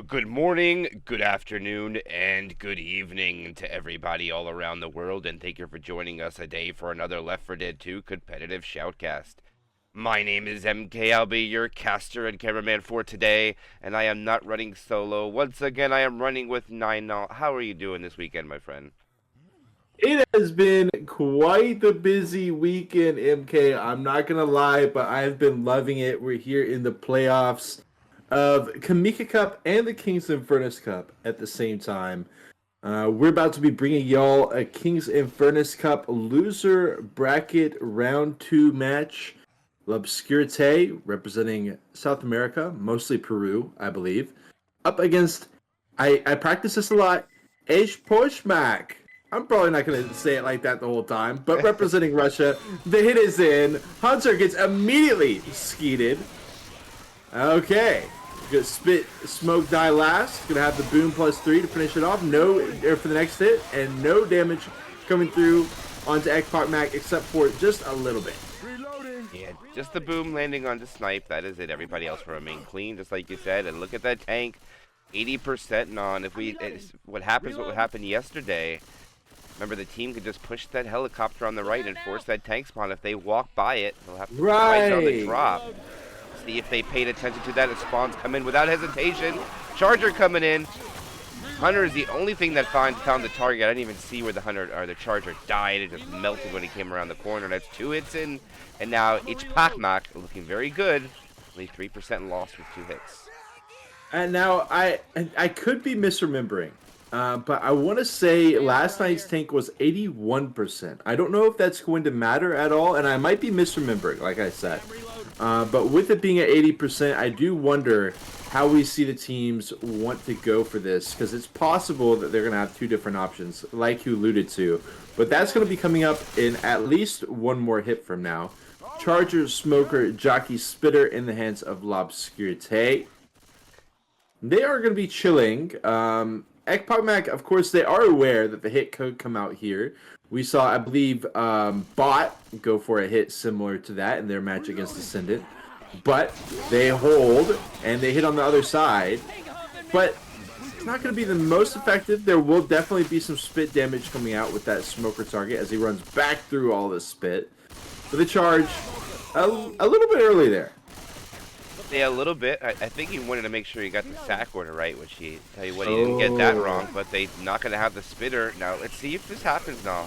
Good morning, good afternoon, and good evening to everybody all around the world, and thank you for joining us today for another Left 4 Dead 2 competitive shoutcast. My name is MK. I'll be your caster and cameraman for today, and I am not running solo. Once again, I am running with Nine. How are you doing this weekend, my friend? It has been quite the busy weekend, MK. I'm not gonna lie, but I've been loving it. We're here in the playoffs of Kamika Cup and the King's Infernus Cup at the same time. We're about to be bringing y'all a King's Infernus Cup loser bracket round 2 match. L'Obscurite, representing South America, mostly Peru, I believe, up against, I practice this a lot, Echpochmak. I'm probably not going to say it like that the whole time, but representing Russia, the hit is in. Hunter gets immediately skeeted. Okay. Good spit, smoke, die last. Gonna have the boom +3 to finish it off. No, or for the next hit, and no damage coming through onto Echpochmak except for just a little bit. Yeah, just the boom landing on the snipe. That is it. Everybody else will remain clean, just like you said. And look at that tank, 80% on. What happened yesterday. Remember, the team could just push that helicopter on the right and force that tank spawn. If they walk by it, they'll have to right on the drop. See if they paid attention to that. As spawns come in without hesitation. Charger coming in. Hunter is the only thing that found the target. I didn't even see where the Hunter or the Charger died. It just melted when he came around the corner. That's 2 hits in. And now Echpochmak looking very good. Only 3% lost with 2 hits. And now I could be misremembering, but I want to say last night's tank was 81%. I don't know if that's going to matter at all, and I might be misremembering, like I said. But with it being at 80%, I do wonder how we see the teams want to go for this, because it's possible that they're going to have 2 different options, like you alluded to. But that's going to be coming up in at least one more hit from now. Charger, Smoker, Jockey, Spitter in the hands of L'Obscurite. They are going to be chilling. Echpochmak, of course, they are aware that the hit could come out here. We saw, I believe, Bot go for a hit similar to that in their match against Ascendant. But they hold, and they hit on the other side. But it's not going to be the most effective. There will definitely be some spit damage coming out with that Smoker target as he runs back through all this spit. For the charge, a little bit early there. Yeah, a little bit. I think he wanted to make sure he got the sack order right, which tell you what, he didn't get that wrong, but they're not going to have the spitter. Now, let's see if this happens now.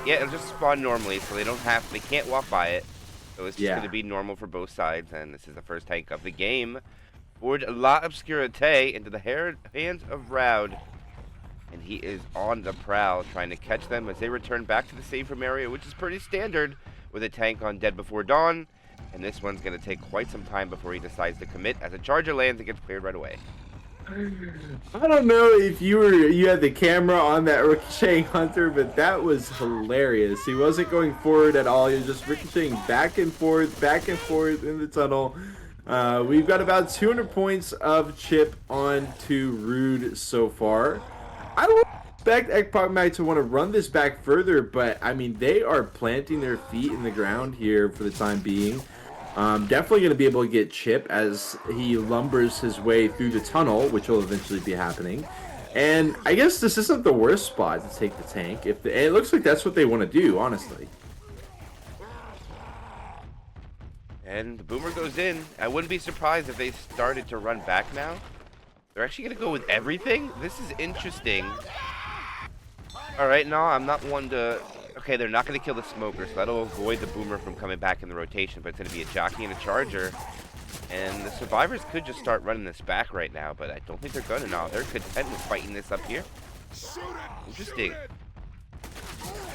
Yeah, it'll just spawn normally, so they can't walk by it. So it's just going to be normal for both sides, and this is the first tank of the game. For L'Obscurite into the hands of Roud. And he is on the prowl, trying to catch them as they return back to the safe room area, which is pretty standard with a tank on Dead Before Dawn. And this one's going to take quite some time before he decides to commit. As a charger lands, it gets cleared right away. I don't know if you had the camera on that ricocheting Hunter, but that was hilarious. He wasn't going forward at all. He was just ricocheting back and forth in the tunnel. We've got about 200 points of chip on to Rude so far. I don't expect Echpochmak to want to run this back further, but I mean, they are planting their feet in the ground here for the time being. Definitely going to be able to get chip as he lumbers his way through the tunnel, which will eventually be happening. And I guess this isn't the worst spot to take the tank. It looks like that's what they want to do, honestly. And the boomer goes in. I wouldn't be surprised if they started to run back now. They're actually going to go with everything? This is interesting. Alright, no, I'm not one to... Okay, they're not going to kill the smoker, so that'll avoid the boomer from coming back in the rotation, but it's going to be a jockey and a charger. And the survivors could just start running this back right now, but I don't think they're going to now. They're content with fighting this up here. Interesting.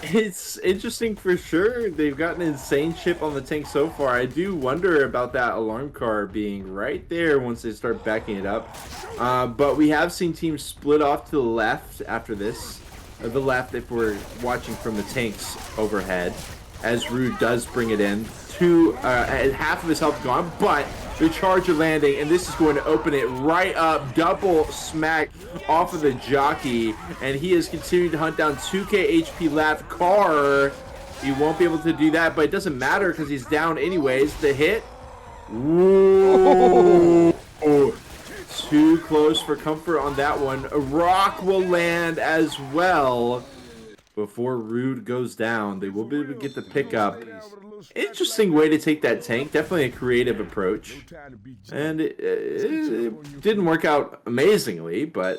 It's interesting for sure. They've got an insane chip on the tank so far. I do wonder about that alarm car being right there once they start backing it up. But we have seen teams split off to the left after this. The left if we're watching from the tanks overhead. As Rude does bring it in. Half of his health gone, but the charger landing, and this is going to open it right up. Double smack off of the jockey, and he is continuing to hunt down 2k HP left. Car, he won't be able to do that, but it doesn't matter because he's down anyways. The hit. Ooh. too close for comfort on that one. A rock will land as well before Rude goes down. They will be able to get the pickup. Interesting way to take that tank. Definitely a creative approach. And it didn't work out amazingly, but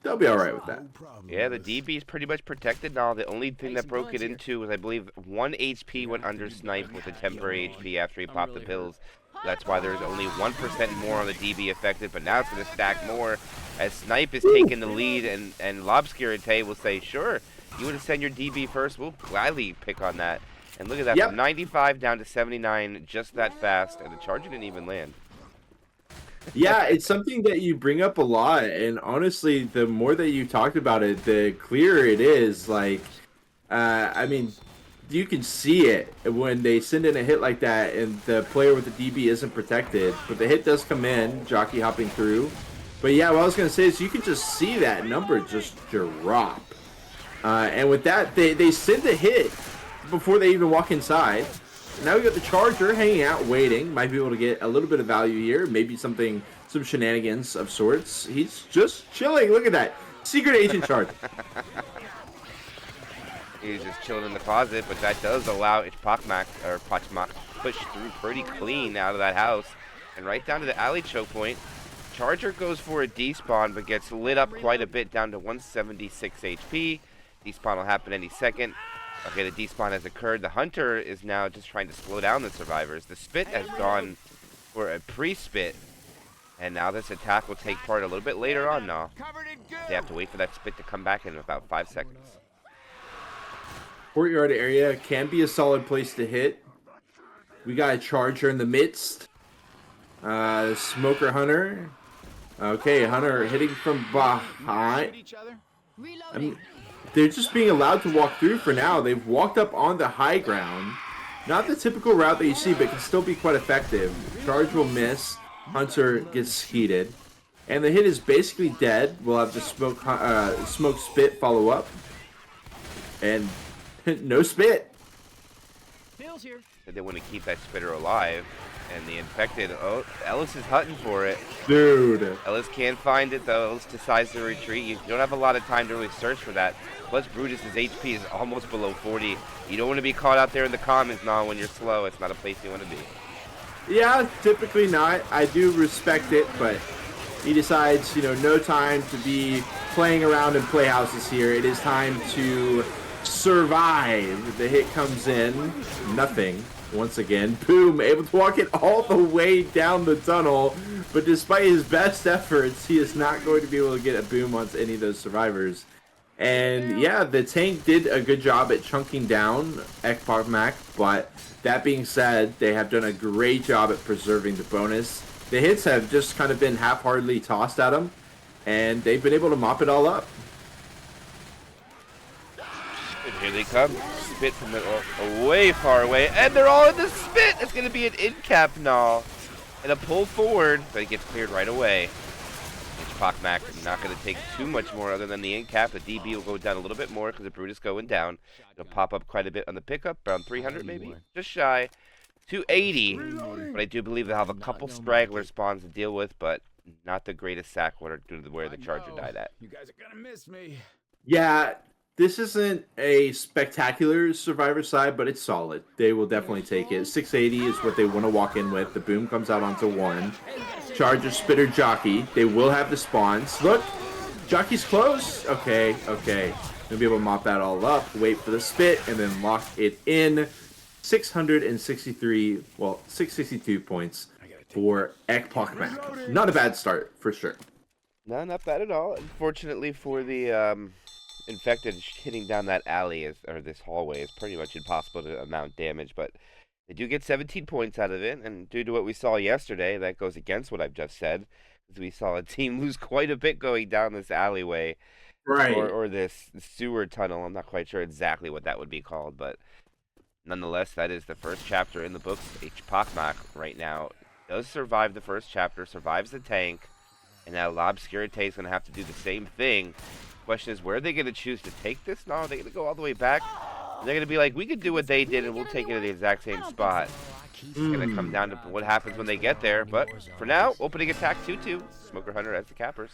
they'll be all right with that. Yeah, the DB is pretty much protected now. The only thing that broke it into was, I believe, 1 HP went under Snipe with a temporary HP after he popped the pills. That's why there's only 1% more on the DB affected, but now it's going to stack more as Snipe is taking the lead, and Lobscurite will say, sure, you want to send your DB first? We'll gladly pick on that. And look at that, from 95 down to 79 just that fast, and the Charger didn't even land. Yeah, it's something that you bring up a lot, and honestly, the more that you talked about it, the clearer it is. Like, I mean, you can see it when they send in a hit like that, and the player with the DB isn't protected, but the hit does come in, Jockey hopping through. But yeah, what I was going to say is you can just see that number just drop. And with that, they send a hit before they even walk inside. Now we got the Charger hanging out, waiting. Might be able to get a little bit of value here. Maybe some shenanigans of sorts. He's just chilling. Look at that. Secret Agent Charger. He's just chilling in the closet, but that does allow Echpochmak to push through pretty clean out of that house. And right down to the alley choke point. Charger goes for a despawn, but gets lit up quite a bit, down to 176 HP. Despawn will happen any second. Okay, the despawn has occurred. The Hunter is now just trying to slow down the survivors. The Spit has gone for a pre-Spit. And now this attack will take part a little bit later on now. They have to wait for that Spit to come back in about 5 seconds. Courtyard area can be a solid place to hit. We got a Charger in the midst. Smoker Hunter. Okay, Hunter hitting from behind. I mean, they're just being allowed to walk through for now. They've walked up on the high ground. Not the typical route that you see, but can still be quite effective. Charge will miss. Hunter gets heated. And the hit is basically dead. We'll have the smoke Spit follow up. And no Spit. They want to keep that Spitter alive. And the infected, oh, Ellis is hunting for it. Dude. Ellis can't find it, though. Ellis decides to retreat. You don't have a lot of time to really search for that. Plus, Brutus's HP is almost below 40. You don't want to be caught out there in the commons now when you're slow. It's not a place you want to be. Yeah, typically not. I do respect it, but he decides, no time to be playing around in playhouses here. It is time to survive. The hit comes in. Nothing. Once again, Boom able to walk it all the way down the tunnel, but despite his best efforts, he is not going to be able to get a Boom onto any of those survivors. And yeah, the tank did a good job at chunking down Echpochmak, but that being said, they have done a great job at preserving the bonus. The hits have just kind of been half-heartedly tossed at them, and they've been able to mop it all up. And here they come. Spit from way far away, and they're all in the Spit. It's going to be an in-cap now. And a pull forward, but it gets cleared right away. Echpochmak not going to take too much more other than the in-cap. The DB will go down a little bit more because the Brutus going down. It'll pop up quite a bit on the pickup, around 300 maybe, just shy. 280, but I do believe they'll have a couple straggler spawns to deal with, but not the greatest sack order due to where the Charger died at. You guys are going to miss me. Yeah. This isn't a spectacular survivor side, but it's solid. They will definitely take it. 680 is what they want to walk in with. The Boom comes out onto 1. Charger, Spitter, Jockey. They will have the spawns. Look, Jockey's close. Okay. They'll be able to mop that all up, wait for the Spit, and then lock it in. 662 points for Echpochmak. Not a bad start, for sure. No, not bad at all. Unfortunately for the infected, hitting down that alley or this hallway is pretty much impossible to mount damage, but they do get 17 points out of it, and due to what we saw yesterday, that goes against what I've just said, because we saw a team lose quite a bit going down this alleyway, right, or this sewer tunnel. I'm not quite sure exactly what that would be called, but nonetheless, that is the first chapter in the books. Echpochmak right now does survive the first chapter, survives the tank, and now Lobscurite is going to have to do the same thing. Question is, where are they going to choose to take this? No, they're going to go all the way back. And they're going to be like, we could do what they did and we'll take it to the exact same spot. It's going to come down to what happens when they get there. But for now, opening attack 2-2. Smoker Hunter as the cappers.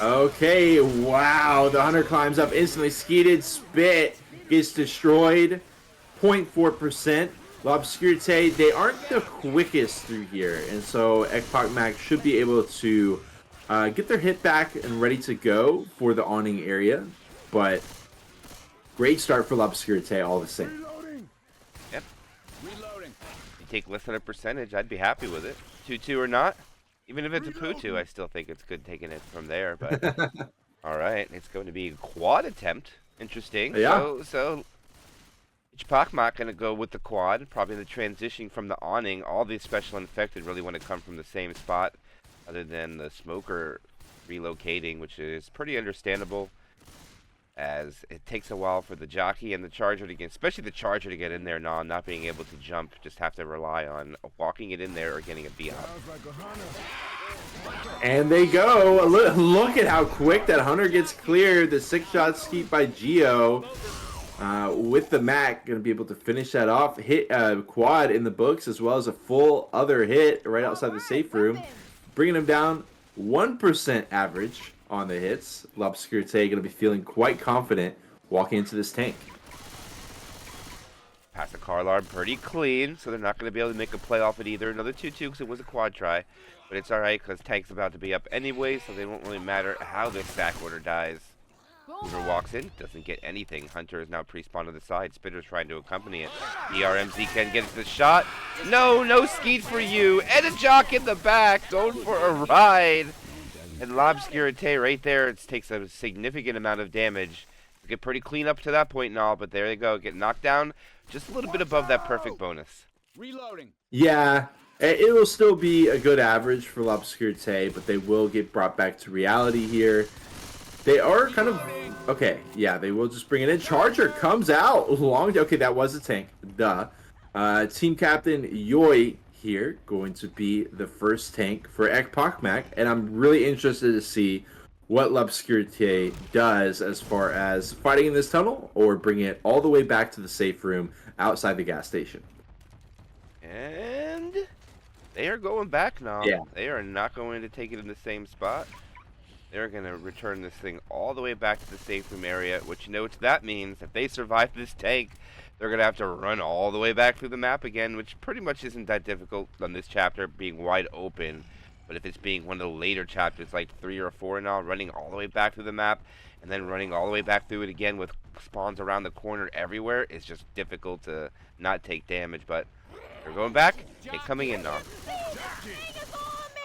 Okay, wow. The Hunter climbs up instantly. Skeeted Spit gets destroyed. 0.4%. L'Obscurité, they aren't the quickest through here. And so Echpochmak should be able to get their hit back and ready to go for the awning area. But great start for L'Obscurité all the same. Yep. You take less than a percentage, I'd be happy with it. 2-2 or not. Even if it's a Poo-2, I still think it's good taking it from there. But all right, it's going to be a quad attempt. Interesting. Yeah. So Echpochmak going to go with the quad. Probably the transition from the awning. All these special infected really want to come from the same spot, other than the smoker relocating, which is pretty understandable, as it takes a while for the jockey and the charger to get, especially the charger to get in there now, not being able to jump, just have to rely on walking it in there or getting a B-hop. And they go. Look at how quick that Hunter gets cleared. The 6-shot skeet by Geo. With the Mac, going to be able to finish that off. Hit quad in the books, as well as a full other hit right outside the safe room. Bringing him down 1% average on the hits. L'Obscurité going to be feeling quite confident walking into this tank. Pass the car alarm pretty clean, so they're not going to be able to make a play off it either. Another 2-2 because it was a quad try. But it's alright because tank's about to be up anyway, so they won't really matter how their stack order dies. Hoover walks in, doesn't get anything. Hunter is now pre-spawned to the side. Spitter's trying to accompany it. ERMZ can get the shot. No skeet for you. And a jock in the back, going for a ride. And L'Obscurité right there, it takes a significant amount of damage. Get pretty clean up to that point and all, but there they go. Get knocked down just a little bit above that perfect bonus. Reloading. Yeah, it will still be a good average for L'Obscurité, but they will get brought back to reality here. They are kind of... Okay, yeah, they will just bring it in. Charger comes out. Okay, that was a tank. Duh. Team Captain Yoi here going to be the first tank for Echpochmak, and I'm really interested to see what L'Obscurité does as far as fighting in this tunnel or bringing it all the way back to the safe room outside the gas station. And they are going back now. Yeah. They are not going to take it in the same spot. They're going to return this thing all the way back to the safe room area, which you know what that means. If they survive this tank, they're going to have to run all the way back through the map again, which pretty much isn't that difficult on this chapter being wide open. But if it's being one of the later chapters, like 3 or 4 now, running all the way back through the map, and then running all the way back through it again with spawns around the corner everywhere, it's just difficult to not take damage. But they're going back. They're coming in now.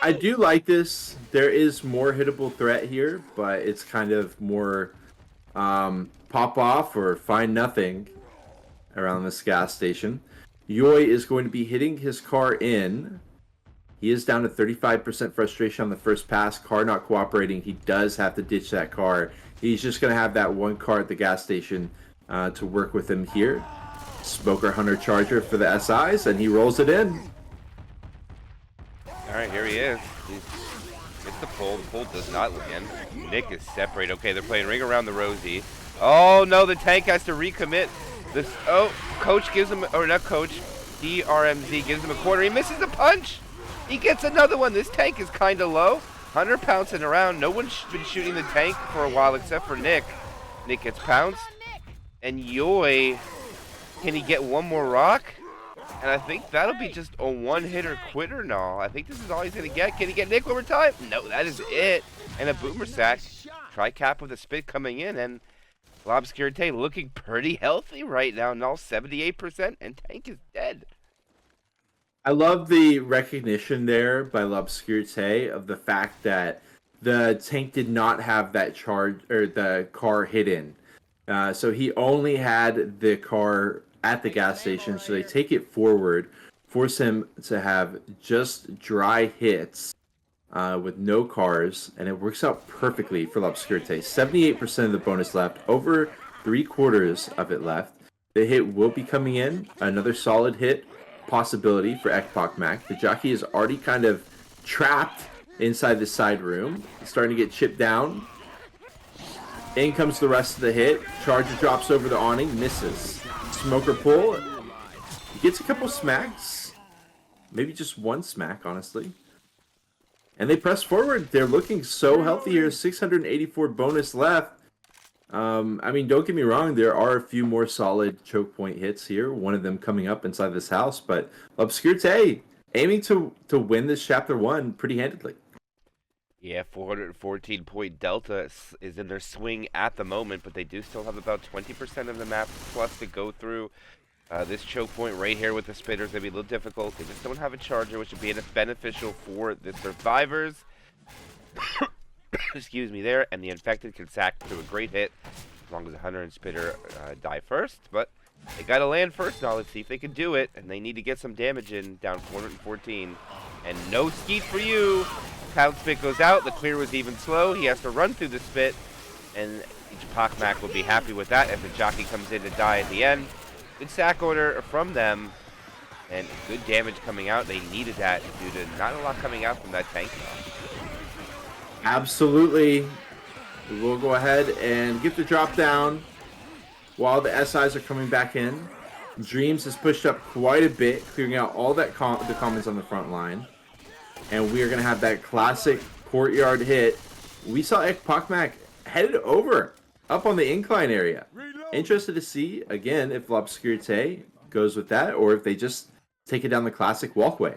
I do like this. There is more hittable threat here, but it's kind of more pop off or find nothing around this gas station. Yoi is going to be hitting his car in. He is down to 35% frustration on the first pass. Car not cooperating. He does have to ditch that car. He's just going to have that one car at the gas station to work with him here. Smoker Hunter Charger for the SIs, and he rolls it in. All right, here he is. It's the pull. The pull does not land. Nick is separate. Okay, they're playing Ring Around the Rosie. Oh, no, the tank has to recommit. Coach gives him, or not coach, DRMZ gives him a corner. He misses the punch. He gets another one. This tank is kind of low. Hunter pouncing around. No one's been shooting the tank for a while except for Nick. Nick gets pounced. And Yoi, can he get one more rock? And I think that'll be just a one-hitter quitter now. I think this is all he's going to get. Can he get Nick one more time? No, that is it. And a boomer sack. Tri-cap with a spit coming in. And L'Obscurité looking pretty healthy right now. Now 78%. And tank is dead. I love the recognition there by L'Obscurité of the fact that the tank did not have that charge or the car hidden. So he only had the car at the gas station, so they take it forward, force him to have just dry hits with no cars, and it works out perfectly for L'Obscurité. 78% of the bonus left, over 3/4 of it left. The hit will be coming in, another solid hit possibility for Echpochmak. The jockey is already kind of trapped inside the side room, starting to get chipped down. In comes the rest of the hit. Charger drops over the awning, misses. Smoker pull. He gets a couple smacks. Maybe just one smack, honestly. And they press forward. They're looking so healthy here. 684 bonus left. I mean, don't get me wrong. There are a few more solid choke point hits here. One of them coming up inside this house. But Obscurite aiming to win this Chapter 1 pretty handedly. Yeah, 414 point delta is in their swing at the moment, but they do still have about 20% of the map plus to go through. This choke point right here with the spitter is going to be a little difficult. They just don't have a charger, which would be beneficial for the survivors. Excuse me there, and the infected can sack through a great hit as long as the hunter and spitter die first. But they got to land first now. Let's see if they can do it, and they need to get some damage in, down 414. And no skeet for you. Pound spit goes out. The clear was even slow. He has to run through the spit, and Echpochmak will be happy with that if the jockey comes in to die at the end. Good sack order from them, and good damage coming out. They needed that due to not a lot coming out from that tank. Absolutely. We'll go ahead and get the drop down while the SIs are coming back in. Dreams has pushed up quite a bit, clearing out all that the comments on the front line. And we are going to have that classic courtyard hit. We saw Echpochmak headed over, up on the incline area. Interested to see, again, if L'Obscurité goes with that, or if they just take it down the classic walkway.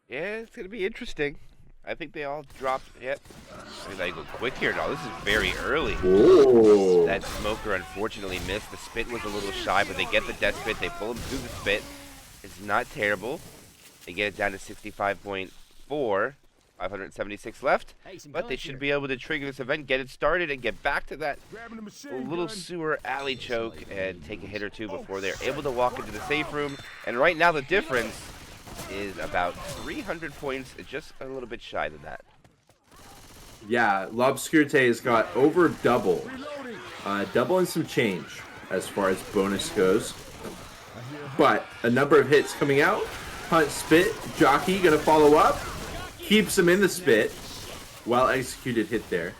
Yeah, it's going to be interesting. I think they all dropped. Yep. I mean, they go quick here. No, this is very early. Ooh. That smoker unfortunately missed. The spit was a little shy, but they get the death spit. They pull him through the spit. It's not terrible. They get it down to 65.4. 576 left. But they should be able to trigger this event, get it started, and get back to that little sewer alley choke and take a hit or two before they're able to walk into the safe room. And right now the difference is about 300 points, just a little bit shy than that. Yeah, L'Obscurité has got over double. Double and some change as far as bonus goes. But a number of hits coming out. Hunt spit. Jockey going to follow up. Keeps him in the spit. Well executed hit there.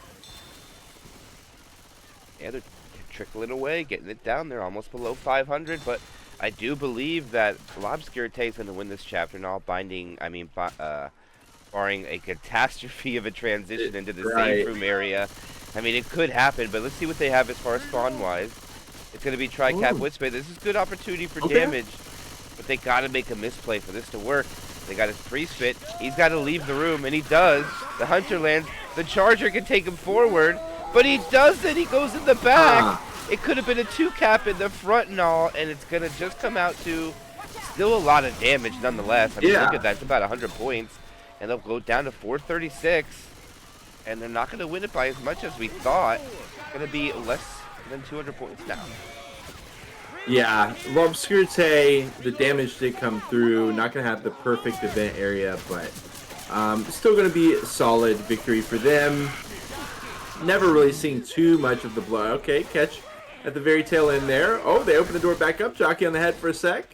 Yeah, they're trickling away, getting it down. They're almost below 500, but I do believe that L'Obscurité is going to win this chapter now, barring a catastrophe of a transition into the safe room area. I mean, it could happen, but let's see what they have as far as spawn-wise. It's going to be Tri-Cap Whisper. This is good opportunity for damage, but they got to make a misplay for this to work. They got his pre-spit. He's got to leave the room, and he does. The hunter lands. The charger can take him forward, but he doesn't. He goes in the back. It could have been a 2-cap in the front and all, and it's going to just come out to still a lot of damage nonetheless. I mean, look at that. It's about 100 points, and they'll go down to 436, and they're not going to win it by as much as we thought. It's going to be less than 200 points now. Yeah, L'Obscurité, the damage did come through. Not going to have the perfect event area, but still going to be a solid victory for them. Never really seeing too much of the blood. Okay, catch at the very tail end there. Oh, they open the door back up. Jockey on the head for a sec.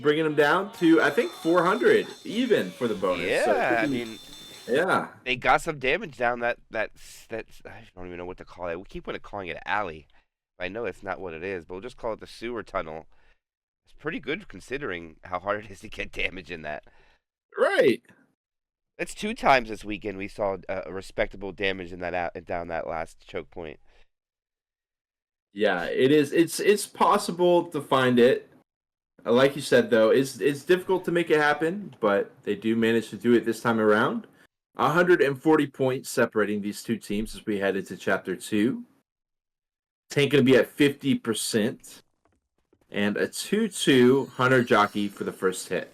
Bringing him down to, I think, 400 even for the bonus. Yeah, so I mean, yeah. They got some damage down that I don't even know what to call it. We keep calling it alley. I know it's not what it is, but we'll just call it the sewer tunnel. It's pretty good considering how hard it is to get damage in that. Right. It's 2 times this weekend we saw a respectable damage in that down that last choke point. Yeah, it is. It's possible to find it. Like you said, though, it's difficult to make it happen, but they do manage to do it this time around. 140 points separating these two teams as we head into Chapter 2. Tank going to be at 50%. And a 2-2 Hunter Jockey for the first hit.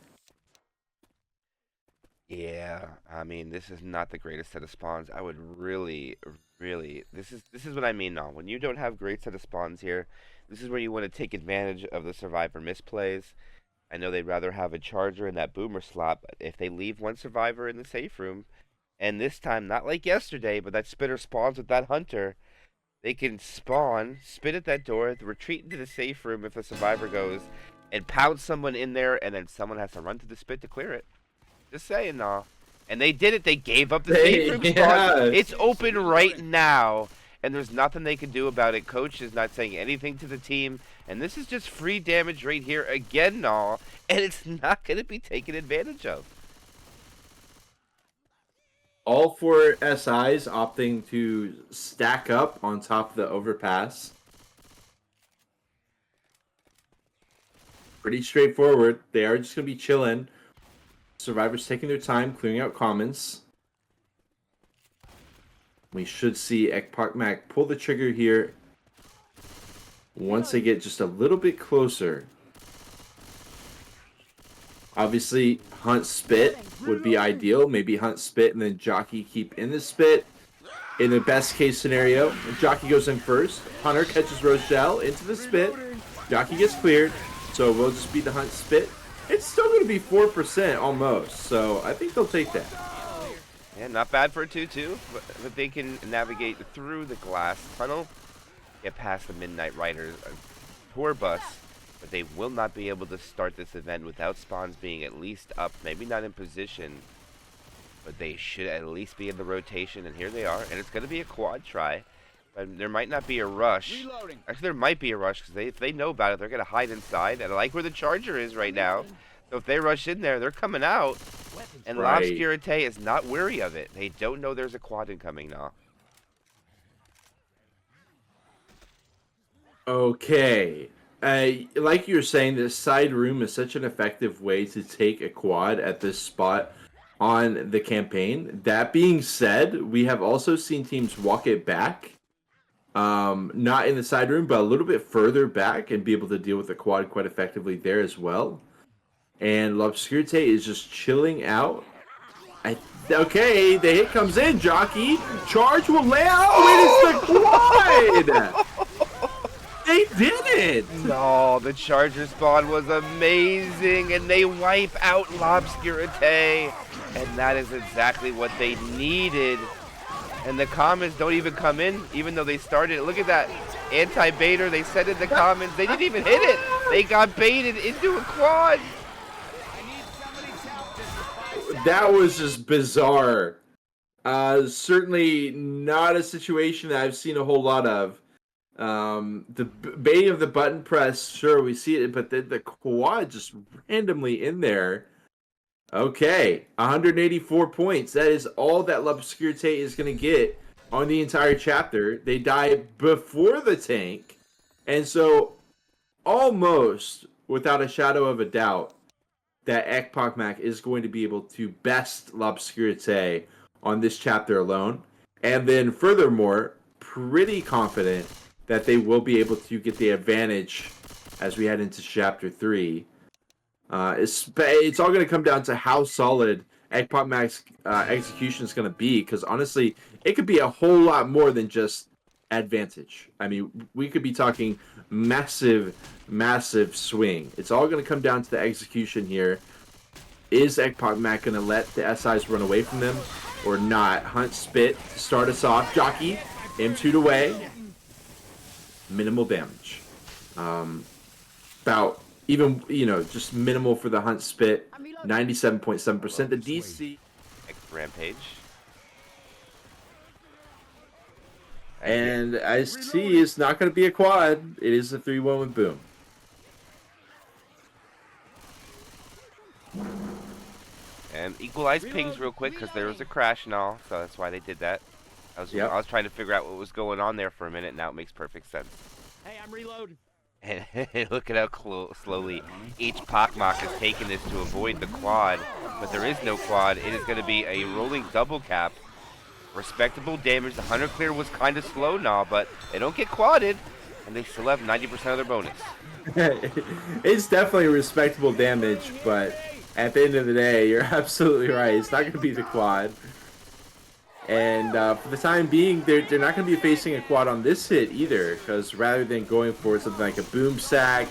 Yeah, I mean, this is not the greatest set of spawns. I would really, this is what I mean now. When you don't have great set of spawns here, this is where you want to take advantage of the survivor misplays. I know they'd rather have a charger in that boomer slot, but if they leave one survivor in the safe room, and this time, not like yesterday, but that spitter spawns with that hunter, they can spawn, spit at that door, retreat into the safe room if the survivor goes, and pound someone in there, and then someone has to run to the spit to clear it. Just saying, no. And they did it. They gave up the safe room spawn. It's open right now. and there's nothing they can do about it. Coach is not saying anything to the team, and this is just free damage right here again, Null, and it's not going to be taken advantage of. All four SIs opting to stack up on top of the overpass. Pretty straightforward. They are just going to be chilling. Survivors taking their time, clearing out commons. We should see Echpochmak pull the trigger here once they get just a little bit closer. Obviously, Hunt Spit would be ideal. Maybe Hunt Spit and then Jockey keep in the Spit. In the best case scenario, Jockey goes in first. Hunter catches Rochelle into the Spit. Jockey gets cleared. So we'll just be the Hunt Spit. It's still going to be 4% almost. So I think they'll take that. Yeah, not bad for a 2-2, but they can navigate through the glass tunnel, get past the Midnight Riders. Poor bus, but they will not be able to start this event without spawns being at least up, maybe not in position, but they should at least be in the rotation, and here they are, and it's going to be a quad try. There might not be a rush. Reloading. Actually, there might be a rush, because if they know about it, they're going to hide inside, and I like where the Charger is right now. So if they rush in there, they're coming out. And Right. L'Obscurité is not wary of it. They don't know there's a quad incoming now. Okay. Like you were saying, this side room is such an effective way to take a quad at this spot on the campaign. That being said, we have also seen teams walk it back. Not in the side room, but a little bit further back and be able to deal with the quad quite effectively there as well. And L'Obscurité is just chilling out. Okay, the hit comes in, Jockey. Charge will lay out. Oh, it is the quad! They did it! No, the Charger spawn was amazing, and they wipe out L'Obscurité. And that is exactly what they needed. And the comments don't even come in, even though they started it. Look at that anti-baiter. They said in the comments, they didn't even hit it. They got baited into a quad. That was just bizarre. Certainly not a situation that I've seen a whole lot of. The baiting of the button press, sure, we see it, but the quad just randomly in there. Okay, 184 points. That is all that L'Obscurité is going to get on the entire chapter. They die before the tank. And so, almost without a shadow of a doubt, that Echpochmak is going to be able to best L'Obscurité on this chapter alone. And then furthermore, pretty confident that they will be able to get the advantage as we head into chapter 3. It's all going to come down to how solid Echpochmak's execution is going to be, because honestly, it could be a whole lot more than just advantage. I mean, we could be talking massive swing. It's all going to come down to the execution here. Is Echpochmak going to let the SIs run away from them or not? Hunt Spit to start us off. Jockey, M2'd away. Minimal damage. About, even, just minimal for the Hunt Spit. 97.7%. The DC. Rampage. And I see it's not going to be a quad. It is a 3-1 with Boom. And equalize pings real quick, because there was a crash and all, so that's why they did that. I was trying to figure out what was going on there for a minute. Now it makes perfect sense. Hey, I'm reloading. And look at how slowly Echpochmak is taking this to avoid the quad. But there is no quad. It is going to be a rolling double cap. Respectable damage. The Hunter clear was kind of slow now, but they don't get quadded, and they still have 90% of their bonus. It's definitely respectable damage, but at the end of the day, you're absolutely right. It's not going to be the quad. And for the time being, they're not going to be facing a quad on this hit either, because rather than going for something like a boom sack,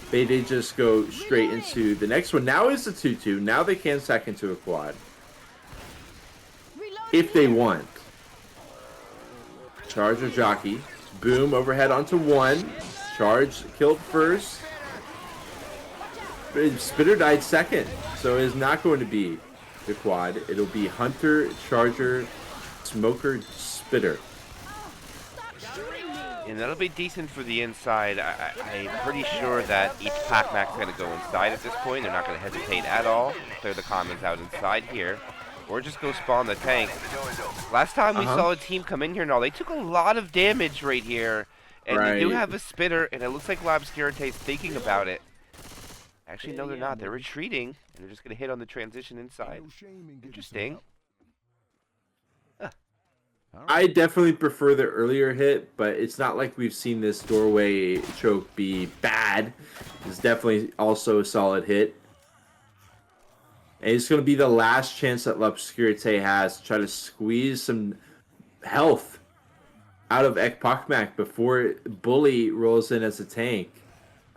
they did just go straight into the next one. Now is the 2-2. Now they can sack into a quad. If they want. Charge or Jockey. Boom overhead onto 1. Charge killed first. Spitter died second. So it is not going to be the quad. It'll be Hunter, Charger, Smoker, Spitter. And that'll be decent for the inside. I'm pretty sure that Echpochmak's going to go inside at this point. They're not going to hesitate at all. Clear the commons out inside here. Or just go spawn the tank. Last time we saw a team come in here and all, they took a lot of damage right here. And they do have a spitter, and it looks like Labscurate's thinking about it. Actually, no, they're not. They're retreating, and they're just going to hit on the transition inside. Interesting. I definitely prefer the earlier hit, but it's not like we've seen this doorway choke be bad. It's definitely also a solid hit. And it's going to be the last chance that L'Obscurité has to try to squeeze some health out of Echpochmak before Bully rolls in as a tank.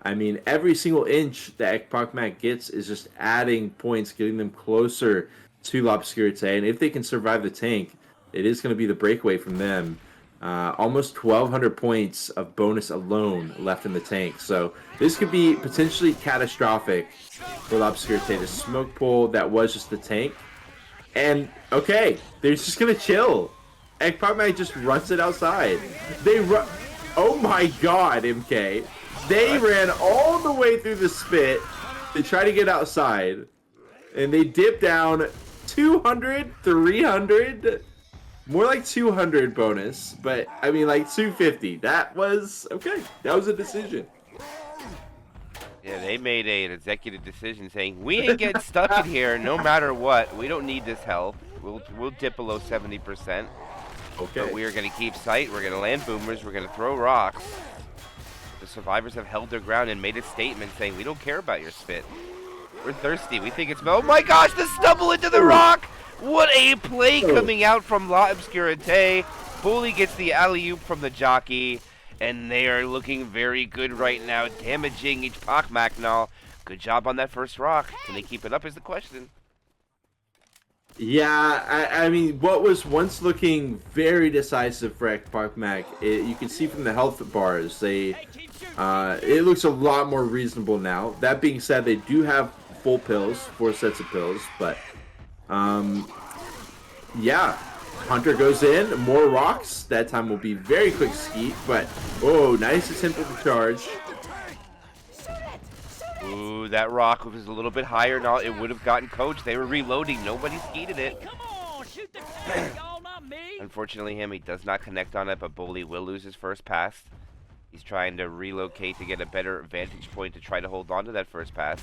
I mean, every single inch that Echpochmak gets is just adding points, getting them closer to L'Obscurité. And if they can survive the tank, it is going to be the breakaway from them. Almost 1,200 points of bonus alone left in the tank. So this could be potentially catastrophic for L'Obscurité. The smoke pull that was just the tank. And, okay, they're just going to chill. Echpochmak just runs it outside. They run... Oh my god, MK. They ran all the way through the spit to try to get outside. And they dip down 200, 300... More like 200 bonus, but I mean like 250. That was okay. That was a decision. Yeah, they made an executive decision saying we ain't getting stuck in here no matter what. We don't need this help. We'll dip below 70%. Okay. But we are going to keep sight. We're going to land boomers. We're going to throw rocks. The survivors have held their ground and made a statement saying we don't care about your spit. We're thirsty. We think it's... Oh my gosh, the stumble into the rock! What a play coming out from L'Obscurité. Bully gets the alley-oop from the jockey, and they are looking very good right now, damaging Echpochmak now. Good job on that first rock. Can they keep it up is the question. Yeah, I mean, what was once looking very decisive for Echpochmak, you can see from the health bars, it looks a lot more reasonable now. That being said, they do have full pills, 4 sets of pills, but... yeah, Hunter goes in, more rocks. That time will be very quick skeet, but oh, nice attempt at the charge. Ooh, that rock was a little bit higher. Now it would have gotten coached. They were reloading. Nobody skeeted it. Unfortunately, he does not connect on it, but Bully will lose his first pass. He's trying to relocate to get a better vantage point to try to hold on to that first pass.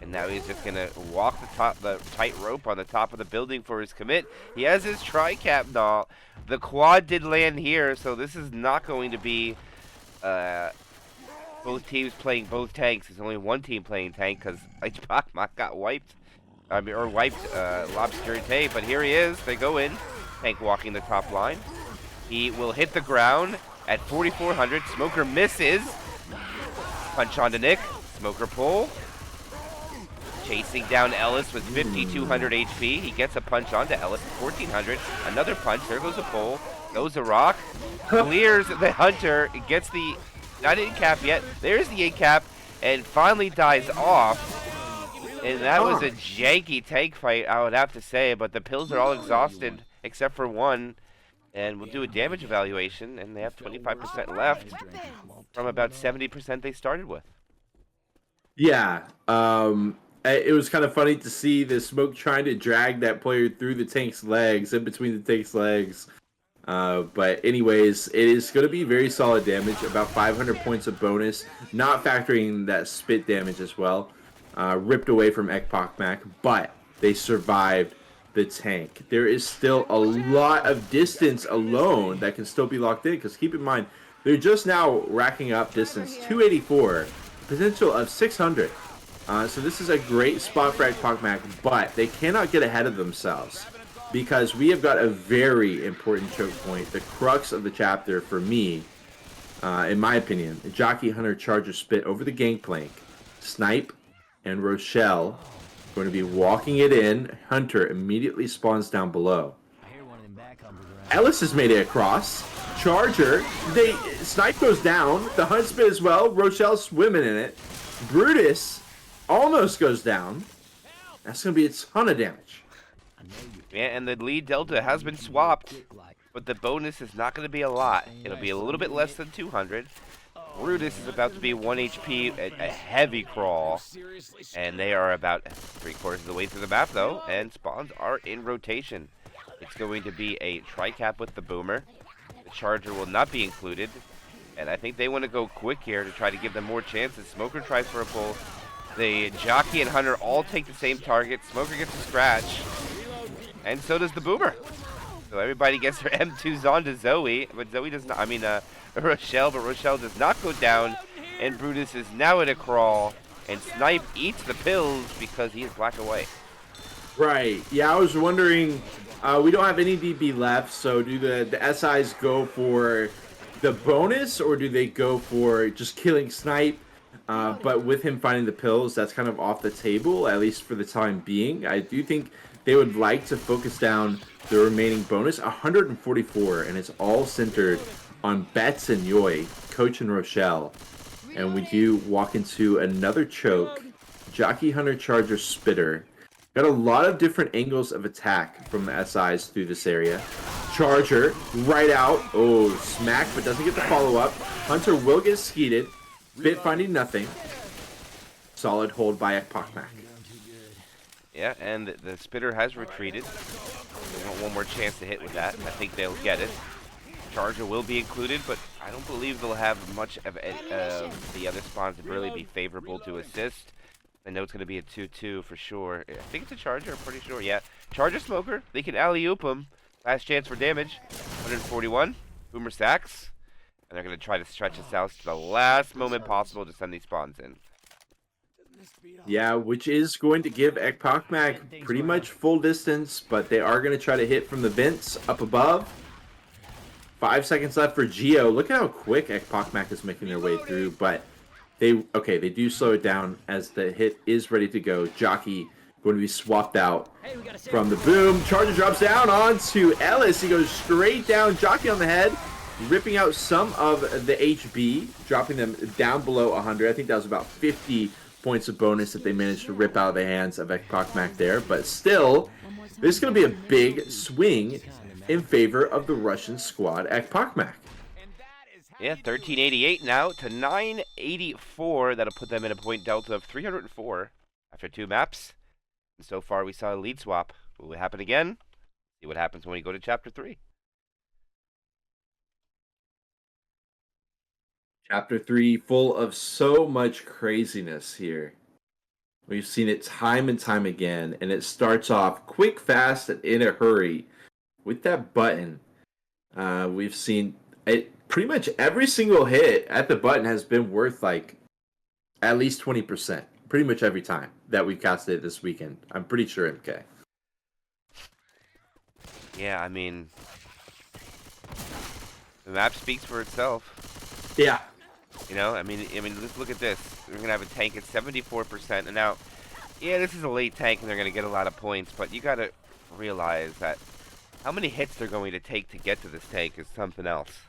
And now he's just gonna walk the tight rope on the top of the building for his commit. He has his tri-cap now. The quad did land here, so this is not going to be both teams playing both tanks. There's only one team playing tank because Echpochmak got wiped. Wiped L'Obscurité, but here he is. They go in. Tank walking the top line. He will hit the ground at 4,400. Smoker misses. Punch onto Nick. Smoker pull. Chasing down Ellis with 5,200 HP. He gets a punch onto Ellis, 1,400. Another punch. There goes a pull. Goes a rock. Clears the Hunter. Gets the... Not in cap yet. There's the 8 cap. And finally dies off. And that was a janky tank fight, I would have to say. But the pills are all exhausted except for one. And we'll do a damage evaluation. And they have 25% left from about 70% they started with. Yeah. It was kind of funny to see the smoke trying to drag that player through the tank's legs, in between the tank's legs. But anyways, it is going to be very solid damage, about 500 points of bonus, not factoring that spit damage as well. Ripped away from Echpochmak, but they survived the tank. There is still a lot of distance alone that can still be locked in, because keep in mind, they're just now racking up distance 284, potential of 600. So this is a great spot for Echpochmak, but they cannot get ahead of themselves because we have got a very important choke point, the crux of the chapter for me, in my opinion. Jockey Hunter Charger Spit over the gangplank. Snipe and Rochelle going to be walking it in. Hunter immediately spawns down below. Ellis has made it across. Charger, Snipe goes down. The Hunt Spit as well. Rochelle's swimming in it. Brutus almost goes down. That's going to be a ton of damage. Yeah, and the lead delta has been swapped. but the bonus is not going to be a lot. It'll be a little bit less than 200. Brutus is about to be 1 HP, a heavy crawl, and they are about 3/4 of the way through the map, though, and spawns are in rotation. It's going to be a tri-cap with the Boomer. The Charger will not be included, and I think they want to go quick here to try to give them more chances. Smoker tries for a pull. The Jockey and Hunter all take the same target. Smoker gets a scratch, and so does the Boomer. So everybody gets their M2s onto Zoe, but Zoe does not, Rochelle, but Rochelle does not go down, and Brutus is now in a crawl, and Snipe eats the pills because he is black away. Right. Yeah, I was wondering, we don't have any DB left, so do the SIs go for the bonus, or do they go for just killing Snipe? But with him finding the pills, that's kind of off the table, at least for the time being. I do think they would like to focus down the remaining bonus, 144, and it's all centered on Bets and Yoi, Coach and Rochelle. And we do walk into another choke. Jockey, Hunter, Charger, Spitter. Got a lot of different angles of attack from the SIs through this area. Charger, right out. Oh, smack, but doesn't get the follow-up. Hunter will get skeeted. Bit finding nothing. Solid hold by Echpochmak. Yeah, and the Spitter has retreated. They want one more chance to hit with that. I think they'll get it. Charger will be included, but I don't believe they'll have much of the other spawns to really be favorable to assist. I know it's going to be a 2-2 for sure. I think it's a Charger, I'm pretty sure. Yeah, Charger Smoker. They can alley-oop him. Last chance for damage. 141. Boomer sacks. And they're going to try to stretch this out to the last moment possible to send these spawns in. Yeah, which is going to give Echpochmak pretty much full distance, but they are going to try to hit from the vents up above. 5 seconds left for Geo. Look at how quick Echpochmak is making their way through, but they do slow it down as the hit is ready to go. Jockey going to be swapped out from the boom. Charger drops down onto Ellis. He goes straight down. Jockey on the head, ripping out some of the HB, dropping them down below 100. I think that was about 50 points of bonus that they managed to rip out of the hands of Echpochmak there. But still, this is going to be a big swing in favor of the Russian squad, Echpochmak. Yeah, 1388 now to 984. That'll put them in a point delta of 304 after 2 maps. And so far, we saw a lead swap. Will it happen again? See what happens when we go to Chapter 3. Chapter 3, full of so much craziness here. We've seen it time and time again, and it starts off quick, fast, and in a hurry. With that button, we've seen it. Pretty much every single hit at the button has been worth like at least 20%. Pretty much every time that we've casted it this weekend. I'm pretty sure, MK. Yeah, I mean, the map speaks for itself. Yeah. You know, I mean, let's look at this. We're gonna have a tank at 74%, and now, yeah, this is a late tank, and they're gonna get a lot of points. But you gotta realize that how many hits they're going to take to get to this tank is something else.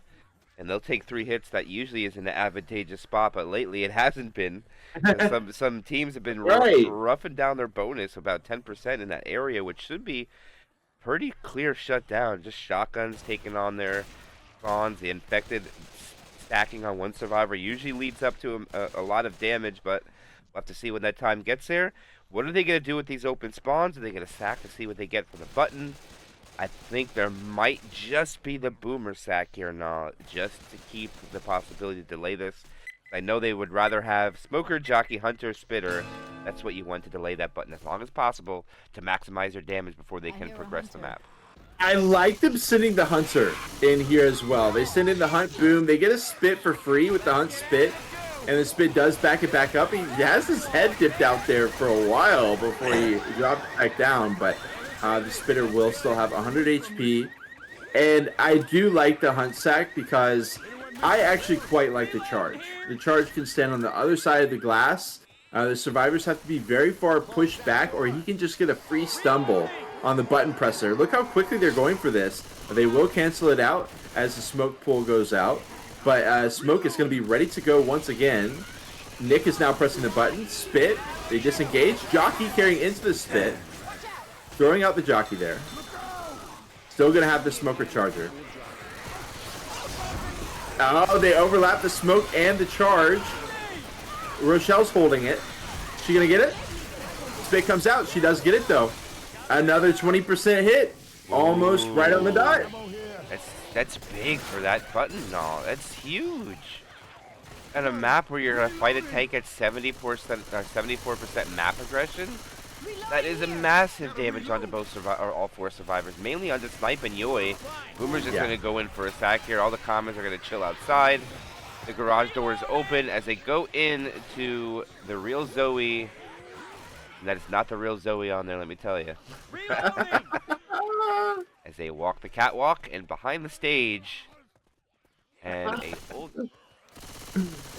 And they'll take 3 hits. That usually is an advantageous spot, but lately it hasn't been. Some teams have been roughing down their bonus about 10% in that area, which should be pretty clear shut down. Just shotguns taking on their spawns. The infected stacking on one survivor usually leads up to a lot of damage, but we'll have to see when that time gets there. What are they going to do with these open spawns? Are they going to sack to see what they get for the button? I think there might just be the Boomer sack here now, just to keep the possibility to delay this. I know they would rather have Smoker, Jockey, Hunter, Spitter. That's what you want to delay that button as long as possible to maximize their damage before they can progress the map. I like them sending the Hunter in here as well. They send in the Hunt Boom. They get a spit for free with the Hunt Spit. And the Spit does back it back up. He has his head dipped out there for a while before he dropped it back down. But the Spitter will still have 100 HP. And I do like the Hunt Sack because I actually quite like the Charge. The Charge can stand on the other side of the glass. The survivors have to be very far pushed back, or he can just get a free stumble on the button presser. Look how quickly they're going for this. They will cancel it out as the smoke pool goes out. But Smoke is going to be ready to go once again. Nick is now pressing the button. Spit. They disengage. Jockey carrying into the Spit. Throwing out the Jockey there. Still going to have the smoker charger. Oh, they overlap the smoke and the charge. Rochelle's holding it. She going to get it? Spit comes out. She does get it, though. Another 20% hit. Almost right on the dot. That's big for that button. No, that's huge. On a map where you're going to fight a tank at 74% map aggression, that is a massive damage onto all four survivors, mainly onto Snipe and Yoi. Boomer's just going to go in for a sack here. All the commons are going to chill outside. The garage door is open as they go in to the real Zoe. And that is not the real Zoe on there, let me tell you. As they walk the catwalk and behind the stage. And a full...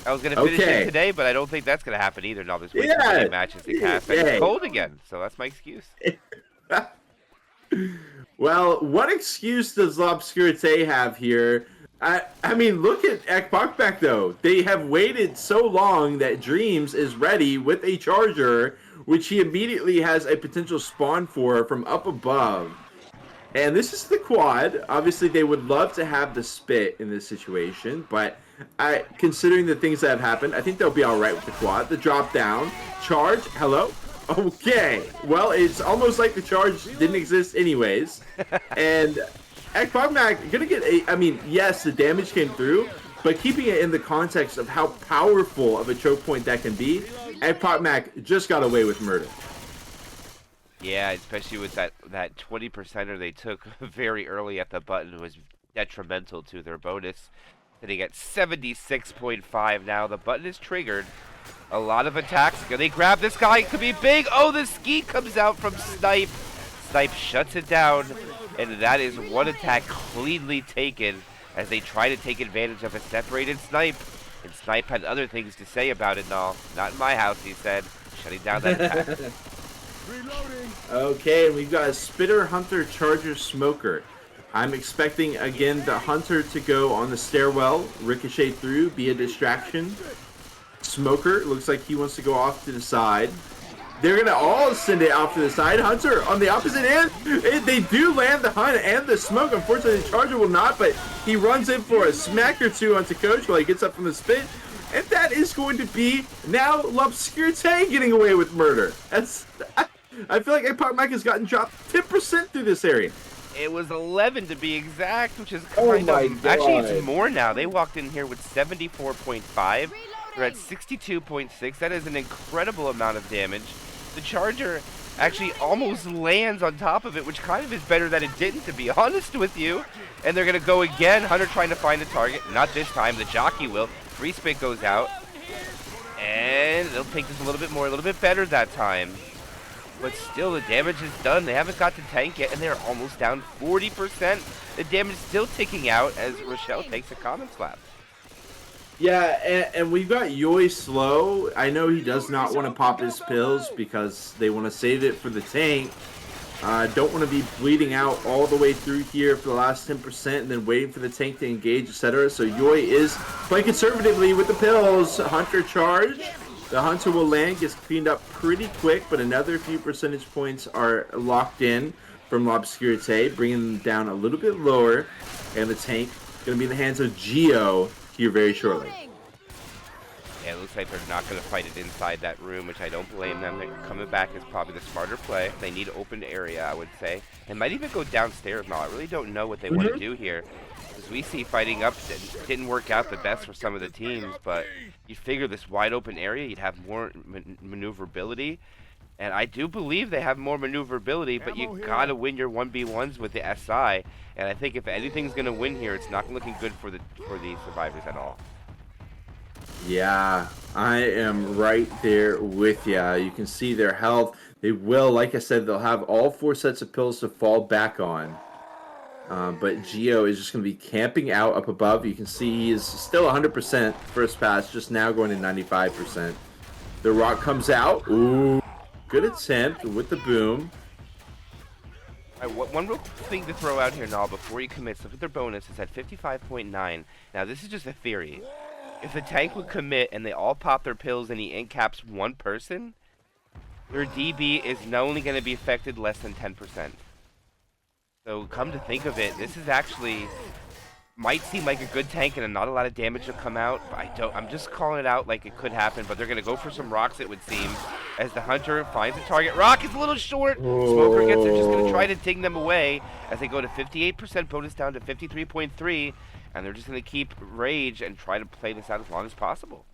I was going to finish it today, but I don't think that's going to happen either. No, there's way too many matches to cast. It's cold again, so that's my excuse. Well, what excuse does L'Obscurité have here? I mean, look at Echpochmak, though. They have waited so long that Dreams is ready with a charger, which he immediately has a potential spawn for from up above. And this is the quad. Obviously, they would love to have the spit in this situation, but considering the things that have happened, I think they'll be all right with the quad. The drop down, charge, hello? Okay. Well, it's almost like the charge didn't exist anyways. And Echpochmak gonna get I mean, yes, the damage came through, but keeping it in the context of how powerful of a choke point that can be, Echpochmak just got away with murder. Yeah, especially with that 20%er they took very early at the button was detrimental to their bonus. Sitting at 76.5 now. The button is triggered. A lot of attacks. Can they grab this guy? It could be big. Oh, the ski comes out from Snipe. Snipe shuts it down. And that is one attack cleanly taken as they try to take advantage of a separated Snipe. And Snipe had other things to say about it. No, not in my house, he said. Shutting down that attack. Okay, we've got a Spitter, Hunter, Charger, Smoker. I'm expecting, again, the Hunter to go on the stairwell, ricochet through, be a distraction. Smoker, looks like he wants to go off to the side. They're going to all send it off to the side. Hunter on the opposite end. They do land the Hunt and the Smoke. Unfortunately, the Charger will not, but he runs in for a smack or two onto Coach while he gets up from the spit. And that is going to be now L'Obscurité getting away with murder. I feel like Echpochmak has gotten dropped 10% through this area. It was 11 to be exact, which is kind of... Actually, it's more now. They walked in here with 74.5. They're at 62.6. That is an incredible amount of damage. The Charger actually almost lands on top of it, which kind of is better that it didn't, to be honest with you. And they're going to go again. Hunter trying to find a target. Not this time. The Jockey will. Free spit goes out. And they'll take this a little bit more, a little bit better that time. But still, the damage is done. They haven't got the tank yet, and they're almost down 40%. The damage is still ticking out as Rochelle takes a common slap. Yeah, and we've got Yoi slow. I know he does not want to pop his pills because they want to save it for the tank. Don't want to be bleeding out all the way through here for the last 10% and then waiting for the tank to engage, etc. So Yoi is playing conservatively with the pills. Hunter charge. The Hunter will land, gets cleaned up pretty quick, but another few percentage points are locked in from L'Obscurité, bringing them down a little bit lower. And the tank going to be in the hands of Geo here very shortly. Yeah, it looks like they're not going to fight it inside that room, which I don't blame them. They're coming back is probably the smarter play. They need open area, I would say. And might even go downstairs now. I really don't know what they want to do here. As we see, fighting up didn't work out the best for some of the teams, but you figure this wide open area, you'd have more maneuverability. And I do believe they have more maneuverability, but you gotta win your 1v1s with the SI. And I think if anything's gonna win here, it's not looking good for the survivors at all. Yeah, I am right there with ya. You can see their health. They will, like I said, they'll have all 4 sets of pills to fall back on. But Geo is just going to be camping out up above. You can see he is still 100% first pass, just now going to 95%. The rock comes out. Ooh, good attempt with the boom. All right, one real thing to throw out here, Nall, before you commit. Look at their bonus. It's at 55.9. Now, this is just a theory. If the tank would commit and they all pop their pills and he incaps one person, their DB is not only going to be affected less than 10%. So come to think of it, this is actually might seem like a good tank and not a lot of damage will come out, but I'm just calling it out like it could happen, but they're going to go for some rocks, it would seem, as the hunter finds a target. Rock is a little short. Smoker gets it, just going to try to ding them away as they go to 58% bonus down to 53.3, and they're just going to keep rage and try to play this out as long as possible.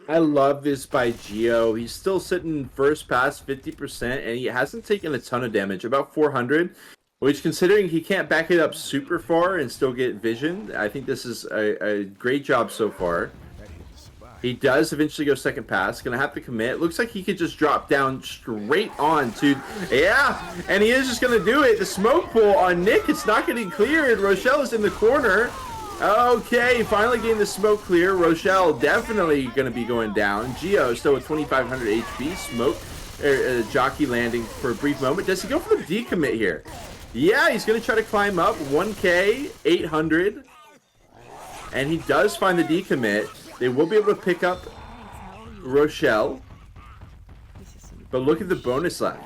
I love this by Geo. He's still sitting first past 50%, and he hasn't taken a ton of damage, about 400. Which, considering he can't back it up super far and still get vision, I think this is a great job so far. He does eventually go second pass. Gonna have to commit. Looks like he could just drop down straight on to... Yeah! And he is just gonna do it. The smoke pool on Nick, it's not getting cleared. Rochelle is in the corner. Okay, finally getting the smoke clear. Rochelle definitely gonna be going down. Geo still with 2,500 HP. Smoke, jockey landing for a brief moment. Does he go for the decommit here? Yeah, he's going to try to climb up. 1K, 800. And he does find the decommit. They will be able to pick up Rochelle. But look at the bonus left.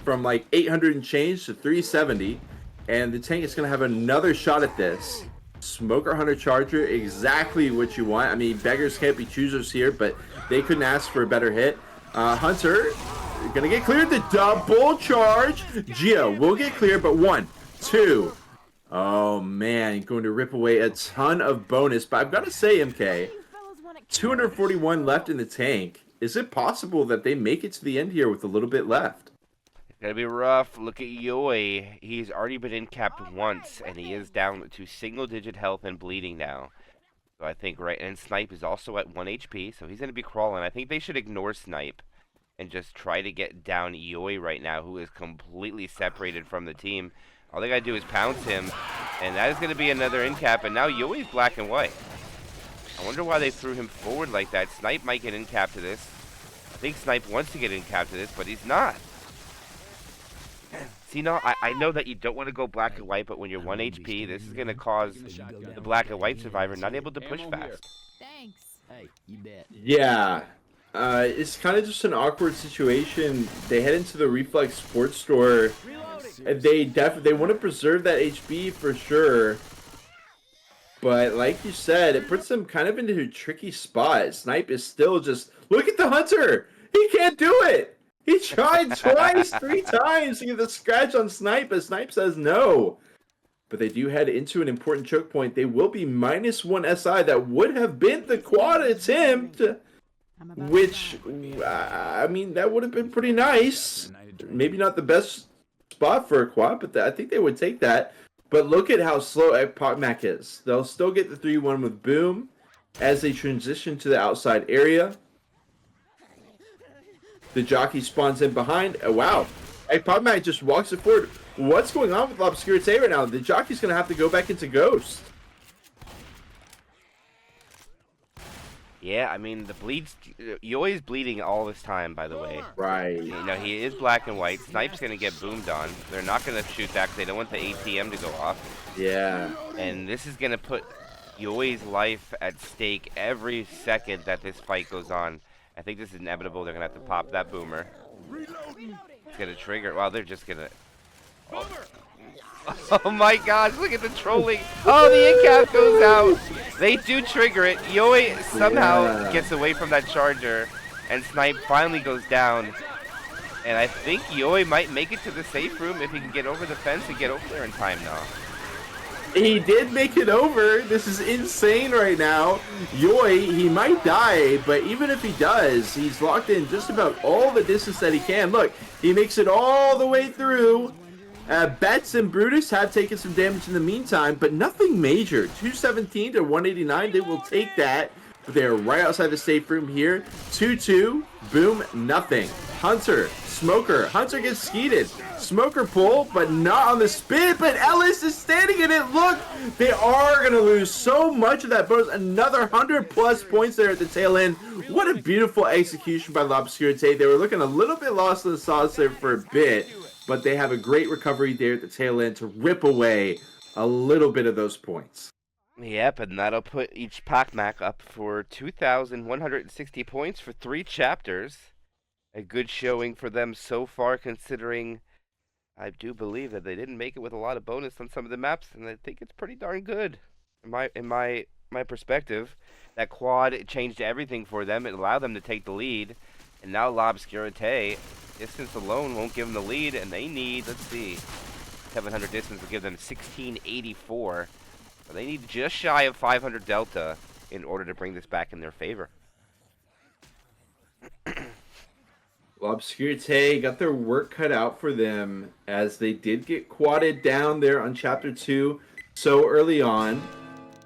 From like 800 and change to 370. And the tank is going to have another shot at this. Smoker, Hunter, Charger, exactly what you want. I mean, beggars can't be choosers here, but they couldn't ask for a better hit. Hunter... Gonna get cleared. The double charge. Geo will get cleared, but 1, 2. Oh man, going to rip away a ton of bonus. But I've got to say, MK, 241 left in the tank. Is it possible that they make it to the end here with a little bit left? It's gonna be rough. Look at Yoi. He's already been in-capped once, and he is down to single-digit health and bleeding now. So I think and Snipe is also at 1 HP, so he's gonna be crawling. I think they should ignore Snipe and just try to get down Yoi right now, who is completely separated from the team. All they gotta do is pounce him, and that is gonna be another in cap, and now Yoi's black and white. I wonder why they threw him forward like that. Snipe might get in cap to this. I think Snipe wants to get in cap to this, but he's not. See, no, I know that you don't want to go black and white, but when you're 1 HP, this is gonna cause the black and white survivor not able to push fast. Thanks. Hey, you bet. Yeah. It's kind of just an awkward situation. They head into the Reflex Sports Store. And they want to preserve that HP for sure. But like you said, it puts them kind of into a tricky spot. Snipe is still just... Look at the Hunter! He can't do it! He tried twice, 3 times to get the scratch on Snipe, but Snipe says no. But they do head into an important choke point. They will be -1 SI. That would have been the quad attempt. Which, I mean, that would have been pretty nice. Maybe not the best spot for a quad, but I think they would take that. But look at how slow Echpochmak is. They'll still get the 3-1 with Boom as they transition to the outside area. The jockey spawns in behind. Oh, wow. Echpochmak just walks it forward. What's going on with L'Obscurité right now? The jockey's going to have to go back into Ghost. Yeah, I mean, the bleeds... Yoi's bleeding all this time, by the way. Right. You know, he is black and white. Snipe's going to get boomed on. They're not going to shoot that because they don't want the ATM to go off. Yeah. And this is going to put Yoi's life at stake every second that this fight goes on. I think this is inevitable. They're going to have to pop that boomer. It's going to trigger... Well, they're just going to... Oh my gosh, look at the trolling. Oh, the in-cap goes out. They do trigger it. Yoi somehow gets away from that charger, and Snipe finally goes down. And I think Yoi might make it to the safe room if he can get over the fence and get over there in time now. He did make it over. This is insane right now. Yoi, he might die, but even if he does, he's locked in just about all the distance that he can. Look, he makes it all the way through. Betts and Brutus have taken some damage in the meantime, but nothing major. 217 to 189, they will take that. But they're right outside the safe room here. 2-2, boom, nothing. Hunter, Smoker. Hunter gets skeeted. Smoker pull, but not on the spin. But Ellis is standing in it. Look, they are going to lose so much of that bonus. Another 100+ points there at the tail end. What a beautiful execution by L'Obscurité. They were looking a little bit lost in the sauce there for a bit. But they have a great recovery there at the tail end to rip away a little bit of those points. Yep, and that'll put Echpochmak up for 2,160 points for 3 chapters. A good showing for them so far, considering I do believe that they didn't make it with a lot of bonus on some of the maps, and I think it's pretty darn good. In my perspective, that quad, it changed everything for them. It allowed them to take the lead, and now L'Obscurité, distance alone won't give them the lead, and they need, let's see, 700 distance will give them 1684. So they need just shy of 500 delta in order to bring this back in their favor. L'Obscurité got their work cut out for them as they did get quadded down there on Chapter 2 so early on.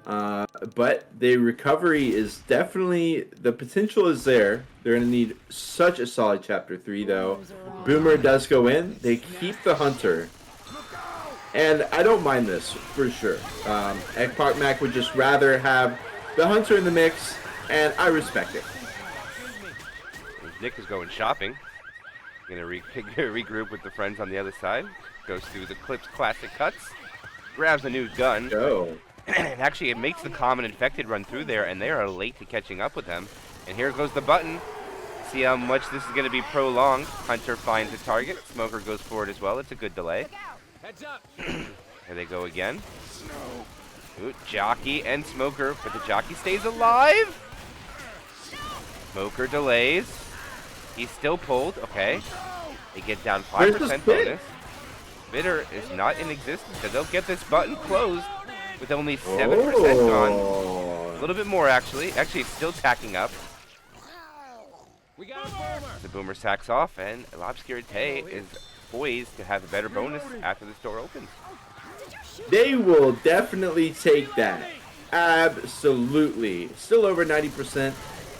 But the recovery is definitely, the potential is there. They're going to need such a solid Chapter 3 though. Boomer does go in. They keep the Hunter. And I don't mind this, for sure. Echpochmak would just rather have the Hunter in the mix, and I respect it. Nick is going shopping. Gonna regroup with the friends on the other side. Goes through the Clips classic cuts. Grabs a new gun. Go. And actually, it makes the common infected run through there, and they are late to catching up with them. And here goes the button. See how much this is going to be prolonged. Hunter finds a target. Smoker goes forward as well. It's a good delay. Heads up. Here they go again. Ooh, Jockey and Smoker, but the Jockey stays alive. Smoker delays. He's still pulled. Okay. They get down 5% bonus. Spitter is not in existence, so they'll get this button closed with only 7% gone. A little bit more, actually. Actually, it's still tacking up. We got a boomer. The Boomer sacks off, and L'Obscurité is poised to have a better bonus after this door opens. They will definitely take that. Absolutely. Still over 90%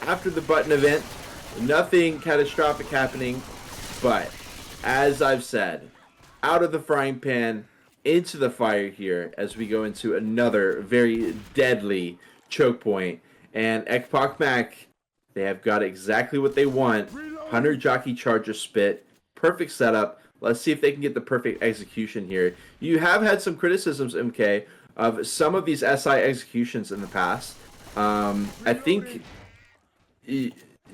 after the button event. Nothing catastrophic happening, but as I've said, out of the frying pan, into the fire here as we go into another very deadly choke point. And Echpochmak, they have got exactly what they want. Hunter Jockey Charger Spit. Perfect setup. Let's see if they can get the perfect execution here. You have had some criticisms, MK, of some of these SI executions in the past. I think...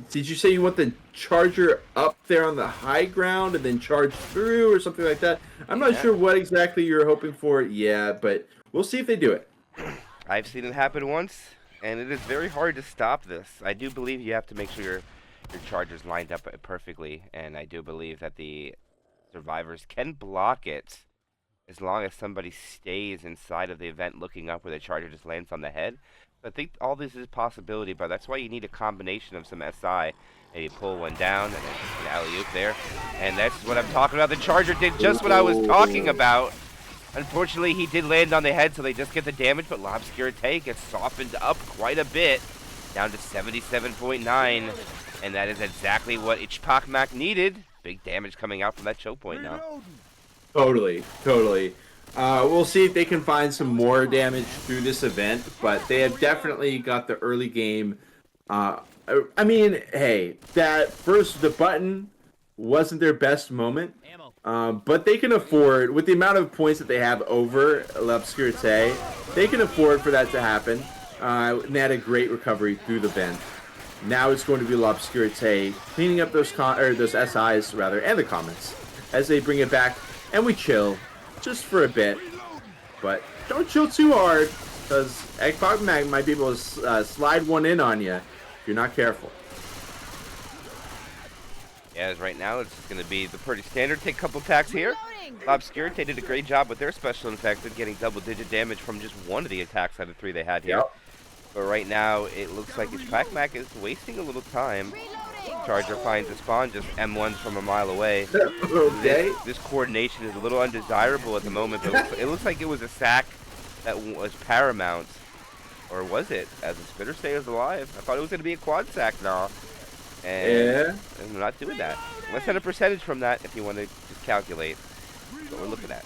Did you say you want the charger up there on the high ground and then charge through or something like that? I'm not sure what exactly you're hoping for. Yeah, but we'll see if they do it. I've seen it happen once, and it is very hard to stop this. I do believe you have to make sure your charger's lined up perfectly, and I do believe that the survivors can block it as long as somebody stays inside of the event looking up where the charger just lands on the head. I think all this is a possibility, but that's why you need a combination of some SI. Maybe pull one down and then just an alley-oop there. And that's what I'm talking about. The charger did just what I was talking about. Unfortunately, he did land on the head, so they just get the damage, but L'Obscurité gets softened up quite a bit, down to 77.9. And that is exactly what Echpochmak needed. Big damage coming out from that choke point now. Totally. We'll see if they can find some more damage through this event, but they have definitely got the early game. I mean, hey, the button wasn't their best moment, but they can afford, with the amount of points that they have over L'Obscurité, they can afford for that to happen. And they had a great recovery through the vent. Now it's going to be L'Obscurité cleaning up those SIs rather, and the comments as they bring it back, and we chill. Just for a bit, but don't chill too hard, because Echpochmak might be able to slide one in on you if you're not careful. Yeah, as right now, it's just going to be the pretty standard. Take a couple attacks here. L'Obscurité did a great job with their special infected, getting double-digit damage from just one of the attacks out of 3 they had here. Yep. But right now, it looks like Echpochmak is wasting a little time. Charger finds a spawn, just M1s from a mile away. Okay. This coordination is a little undesirable at the moment, but it looks like it was a sack that was paramount. Or was it? As the Spitter stays alive. I thought it was going to be a quad sack now. And I'm not doing that. Let's set a percentage from that if you want to just calculate what we're looking at.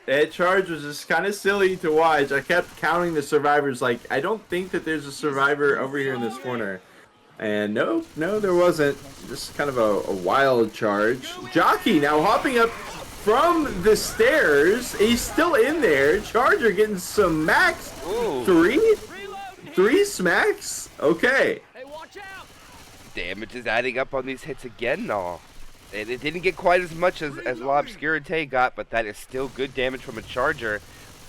That charge was just kind of silly to watch. I kept counting the survivors like, I don't think that there's a survivor over here in this corner. And no, there wasn't. Just kind of a wild charge. Jockey now hopping up from the stairs. He's still in there. Charger getting some max. Ooh. Three smacks? Okay. Hey, watch out. Damage is adding up on these hits again now. It didn't get quite as much as La Obscurite got, but that is still good damage from a charger.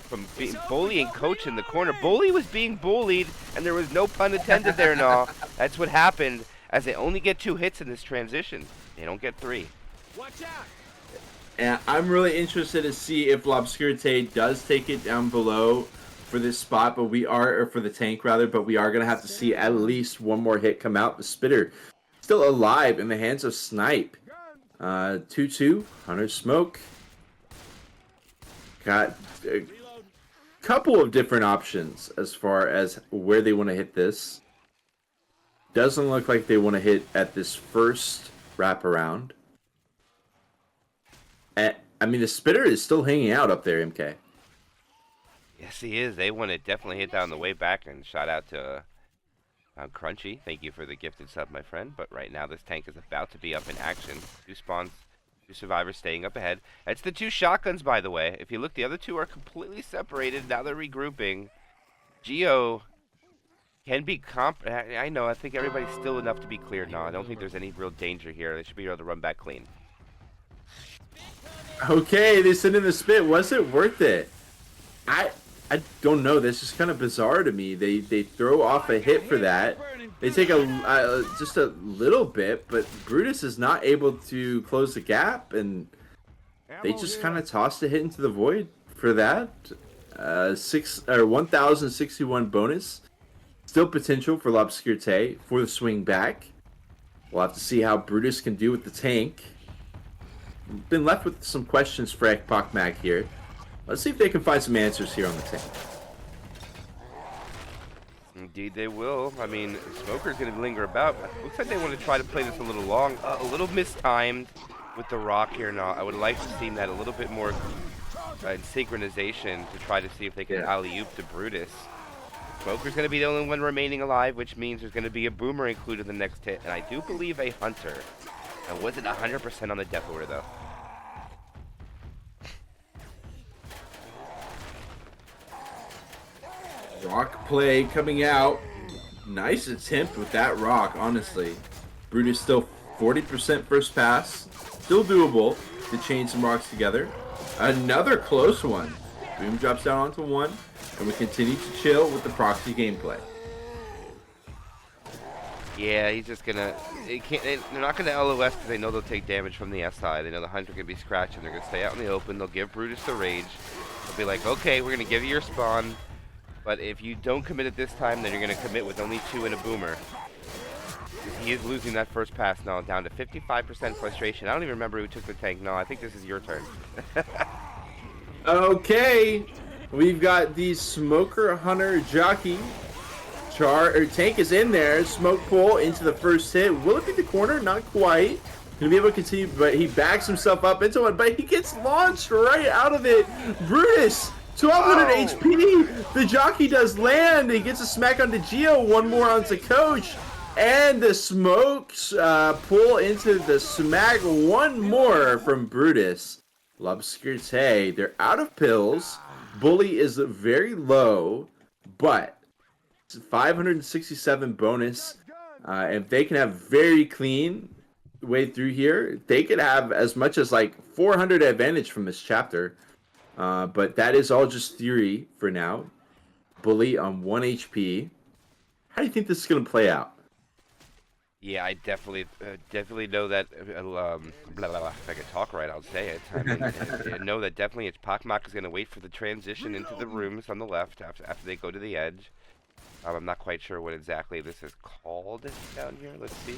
From bullying Coach in the corner. Bully was being bullied, and there was no pun intended there, no. That's what happened, as they only get 2 hits in this transition. They don't get 3. Watch out! And I'm really interested to see if L'Obscurite does take it down below for this spot, but or for the tank rather, but we are going to have to see at least one more hit come out. The Spitter still alive in the hands of Snipe. 2-2, Hunter Smoke. Got a couple of different options as far as where they want to hit this. Doesn't look like they want to hit at this first wraparound. I mean, the Spitter is still hanging out up there, MK. Yes, he is. They want to definitely hit down the way back, and shout out to Crunchy. Thank you for the gifted sub, my friend. But right now, this tank is about to be up in action. 2 spawns, 2 survivors staying up ahead. That's the 2 shotguns, by the way. If you look, the other 2 are completely separated. Now they're regrouping. Geo can be I know. I think everybody's still enough to be cleared now. I don't think there's any real danger here. They should be able to run back clean. Okay, they sent in the spit. Was it worth it? I don't know. That's just kind of bizarre to me. They throw off a hit for that. They take just a little bit, but Brutus is not able to close the gap, and they just kind of tossed a hit into the void for that. 1,061 bonus. Still potential for L'Obscurite for the swing back. We'll have to see how Brutus can do with the tank. Been left with some questions for Echpochmak here. Let's see if they can find some answers here on the tank. Indeed they will. I mean, Smoker's going to linger about. Looks like they want to try to play this a little long. A little mistimed with the rock here now. I would like to see that a little bit more in synchronization to try to see if they can alley-oop to Brutus. Smoker's going to be the only one remaining alive, which means there's going to be a boomer included in the next hit. And I do believe a hunter. I wasn't 100% on the death order, though. Rock play coming out. Nice attempt with that rock, honestly. Brutus still 40% first pass. Still doable to chain some rocks together. Another close one. Boom drops down onto 1. And we continue to chill with the proxy gameplay. Yeah, he's just gonna. They're not gonna LOS because they know they'll take damage from the SI. They know the hunter can be scratching. They're gonna stay out in the open. They'll give Brutus the rage. They'll be like, okay, we're gonna give you your spawn, but if you don't commit it this time, then you're gonna commit with only 2 and a boomer. He is losing that first pass now, down to 55% frustration. I don't even remember who took the tank. No, I think this is your turn. Okay, we've got the Smoker Hunter Jockey. Tank is in there. Smoke pull into the first hit. Will it be the corner? Not quite. Gonna be able to continue, but he backs himself up into it. But he gets launched right out of it. Brutus, 1200 HP. The Jockey does land. He gets a smack onto Geo. One more onto Coach. And the smokes pull into the smack. One more from Brutus. L'Obscurite. They're out of pills. Bully is very low, but 567 bonus. If they can have very clean way through here, they could have as much as like 400 advantage from this chapter. But that is all just theory for now. Bully on 1 HP. How do you think this is going to play out? Yeah, I definitely know that. If I can talk right, I'll say it. I mean, I know that definitely Echpochmak is going to wait for the transition into the rooms on the left after they go to the edge. I'm not quite sure what exactly this is called down here. Let's see.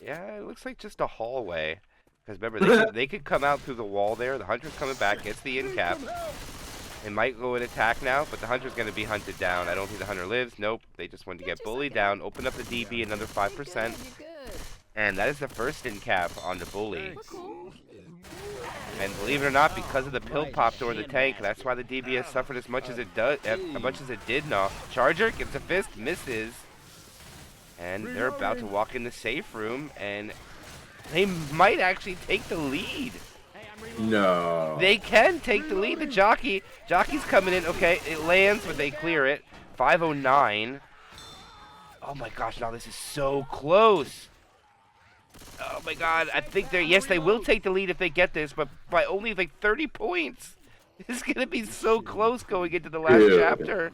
Yeah, it looks like just a hallway. Because remember, they could come out through the wall there. The hunter's coming back, gets the end cap. They might go and attack now, but the hunter's going to be hunted down. I don't think the hunter lives. Nope. They just wanted to get bullied down, open up the DB another 5%. And that is the first end cap on the bully. And believe it or not, because of the pill pop during the tank, that's why the DB has suffered as much as it did now. Charger gets a fist, misses. And they're about to walk in the safe room, and they might actually take the lead. No. They can take the lead. The jockey's coming in. Okay, it lands, but they clear it. 509. Oh my gosh, now this is so close. Oh my God! I think they will take the lead if they get this, but by only like 30 points. It's gonna be so close going into the last chapter.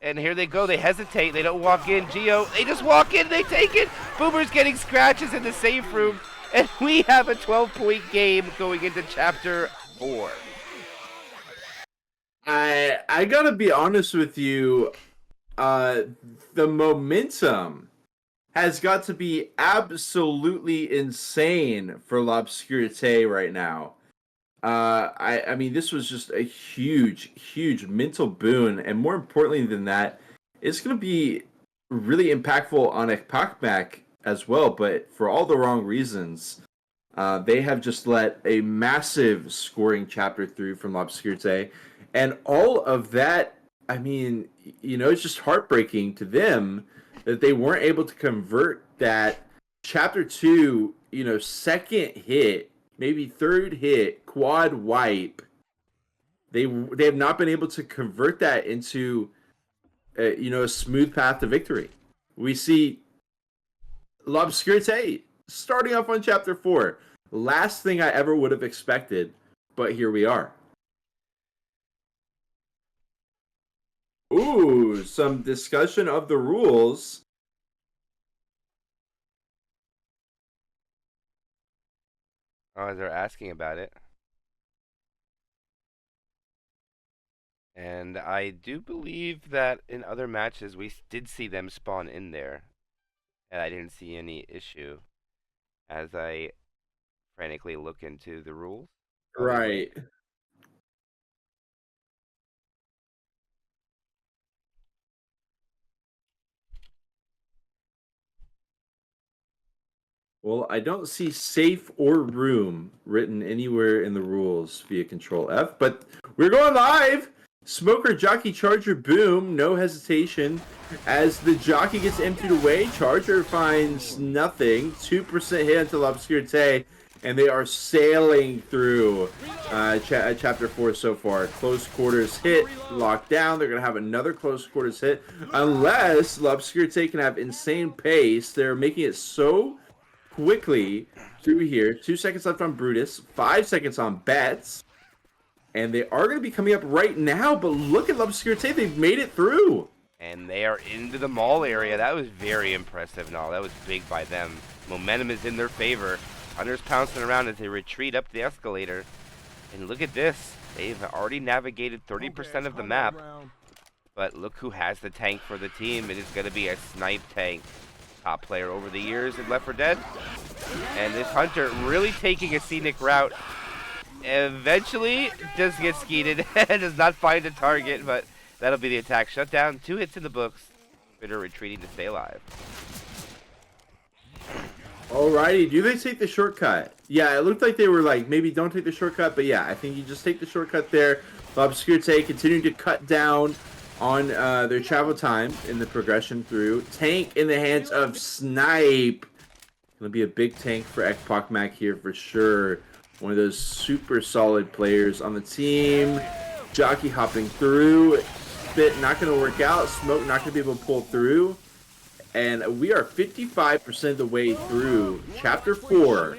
And here they go. They hesitate. They don't walk in. Geo, they just walk in. They take it. Boomer's getting scratches in the safe room, and we have a 12-point game going into chapter 4. I gotta be honest with you. The momentum has got to be absolutely insane for L'Obscurité right now. I mean, this was just a huge mental boon, and more importantly than that, it's going to be really impactful on Echpochmak as well, but for all the wrong reasons. They have just let a massive scoring chapter through from L'Obscurité, and all of that, I mean, it's just heartbreaking to them that they weren't able to convert that chapter 2, second hit, maybe third hit, quad wipe. They have not been able to convert that into a smooth path to victory. We see L'Obscurité starting off on chapter 4. Last thing I ever would have expected, but here we are. Ooh, some discussion of the rules. Oh, they're asking about it. And I do believe that in other matches we did see them spawn in there. And I didn't see any issue as I frantically look into the rules. Right. Well, I don't see safe or room written anywhere in the rules via Control F, but we're going live! Smoker, Jockey, Charger, boom, no hesitation. As the Jockey gets emptied away, Charger finds nothing. 2% hit until L'Obscurité, and they are sailing through Chapter 4 so far. Close quarters hit, locked down. They're going to have another close quarters hit. Unless L'Obscurité can have insane pace. They're making it so quickly through here. 2 seconds left on Brutus. 5 seconds on Bets. And they are going to be coming up right now, but look at L'Obscurité. They've made it through. And they are into the mall area. That was very impressive. No, that was big by them. Momentum is in their favor. Hunter's pouncing around as they retreat up the escalator. And look at this. They've already navigated 30% of the map. But look who has the tank for the team. It is going to be a snipe tank. Top player over the years in Left 4 Dead. And this Hunter really taking a scenic route. Eventually does get skeeted and does not find a target, but that'll be the attack shutdown. 2 hits in the books. Bitter retreating to stay alive. Alrighty, do they take the shortcut? Yeah, it looked like they were like, maybe don't take the shortcut, but yeah, I think you just take the shortcut there. L'Obscurité continuing to cut down on their travel time in the progression through. Tank in the hands of Snipe. Gonna be a big tank for Echpochmak here for sure. One of those super solid players on the team. Jockey hopping through. Spit not going to work out. Smoke not going to be able to pull through. And we are 55% of the way through Chapter 4.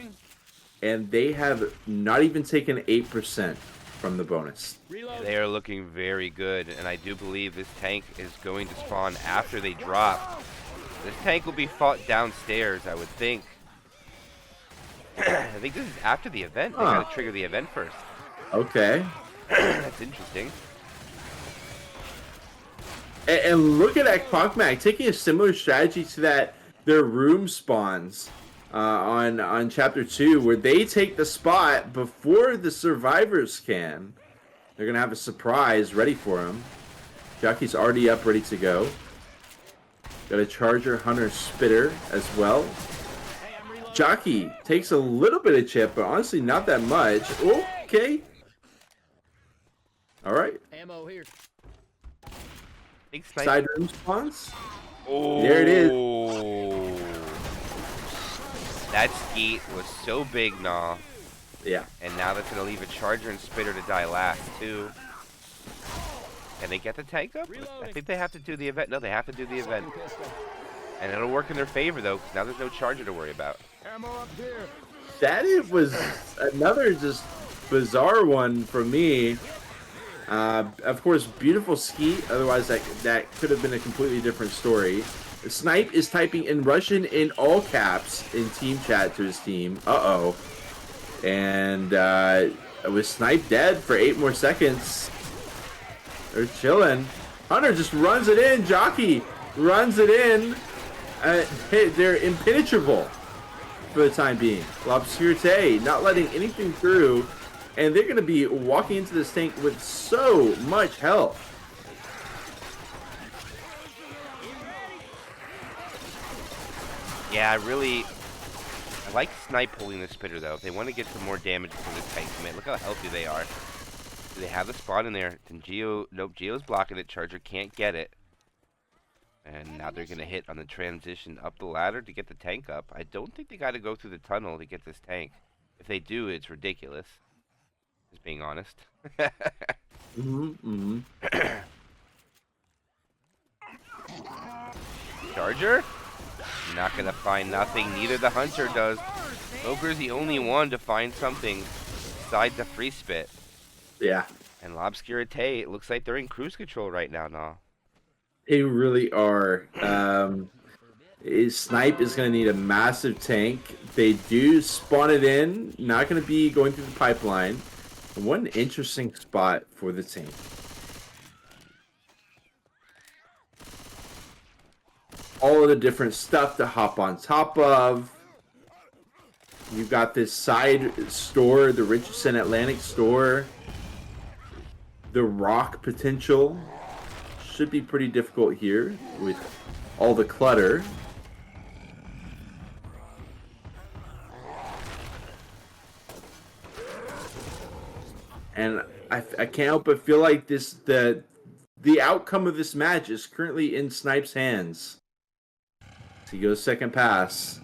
And they have not even taken 8% from the bonus. They are looking very good. And I do believe this tank is going to spawn after they drop. This tank will be fought downstairs, I would think. I think this is after the event. They gotta trigger the event first. Okay. That's interesting. And look at Echpochmak taking a similar strategy to that their room spawns on Chapter 2, where they take the spot before the survivors can. They're gonna have a surprise ready for them. Jockey's already up, ready to go. Got a Charger, Hunter, Spitter as well. Jockey takes a little bit of chip, but honestly not that much. Okay. All right. Ammo here. Side room spawns. Oh, there it is. That skeet was so big, nah. Yeah. And now that's gonna leave a Charger and Spitter to die last too. Can they get the tank up? I think they have to do the event. No, they have to do the event. And it'll work in their favor though, because now there's no Charger to worry about. Ammo up here. That it was another just bizarre one for me. Of course, beautiful skeet. Otherwise, that could have been a completely different story. Snipe is typing in Russian in all caps in team chat to his team. Uh-oh. And with Snipe dead for 8 more seconds. They're chilling. Hunter just runs it in. Jockey runs it in. Hey, they're impenetrable for the time being. L'Obscurité not letting anything through. And they're going to be walking into this tank with so much health. Yeah, I like Snipe pulling the spitter though. If they want to get some more damage from the tank, man, look how healthy they are. They have the spawn in there. And Geo's blocking it. Charger can't get it. And now they're going to hit on the transition up the ladder to get the tank up. I don't think they got to go through the tunnel to get this tank. If they do, it's ridiculous. Just being honest. Charger? Not going to find nothing. Neither the Hunter does. Smoker's the only one to find something besides the free spit. Yeah. And L'Obscurité, it looks like they're in cruise control right now. They really are. Snipe is going to need a massive tank. They do spawn it in. Not going to be going through the pipeline. What an interesting spot for the tank. All of the different stuff to hop on top of. You've got this side store, the Richardson Atlantic store. The rock potential should be pretty difficult here with all the clutter. And I can't help but feel like the outcome of this match is currently in Snipe's hands. So he goes second pass.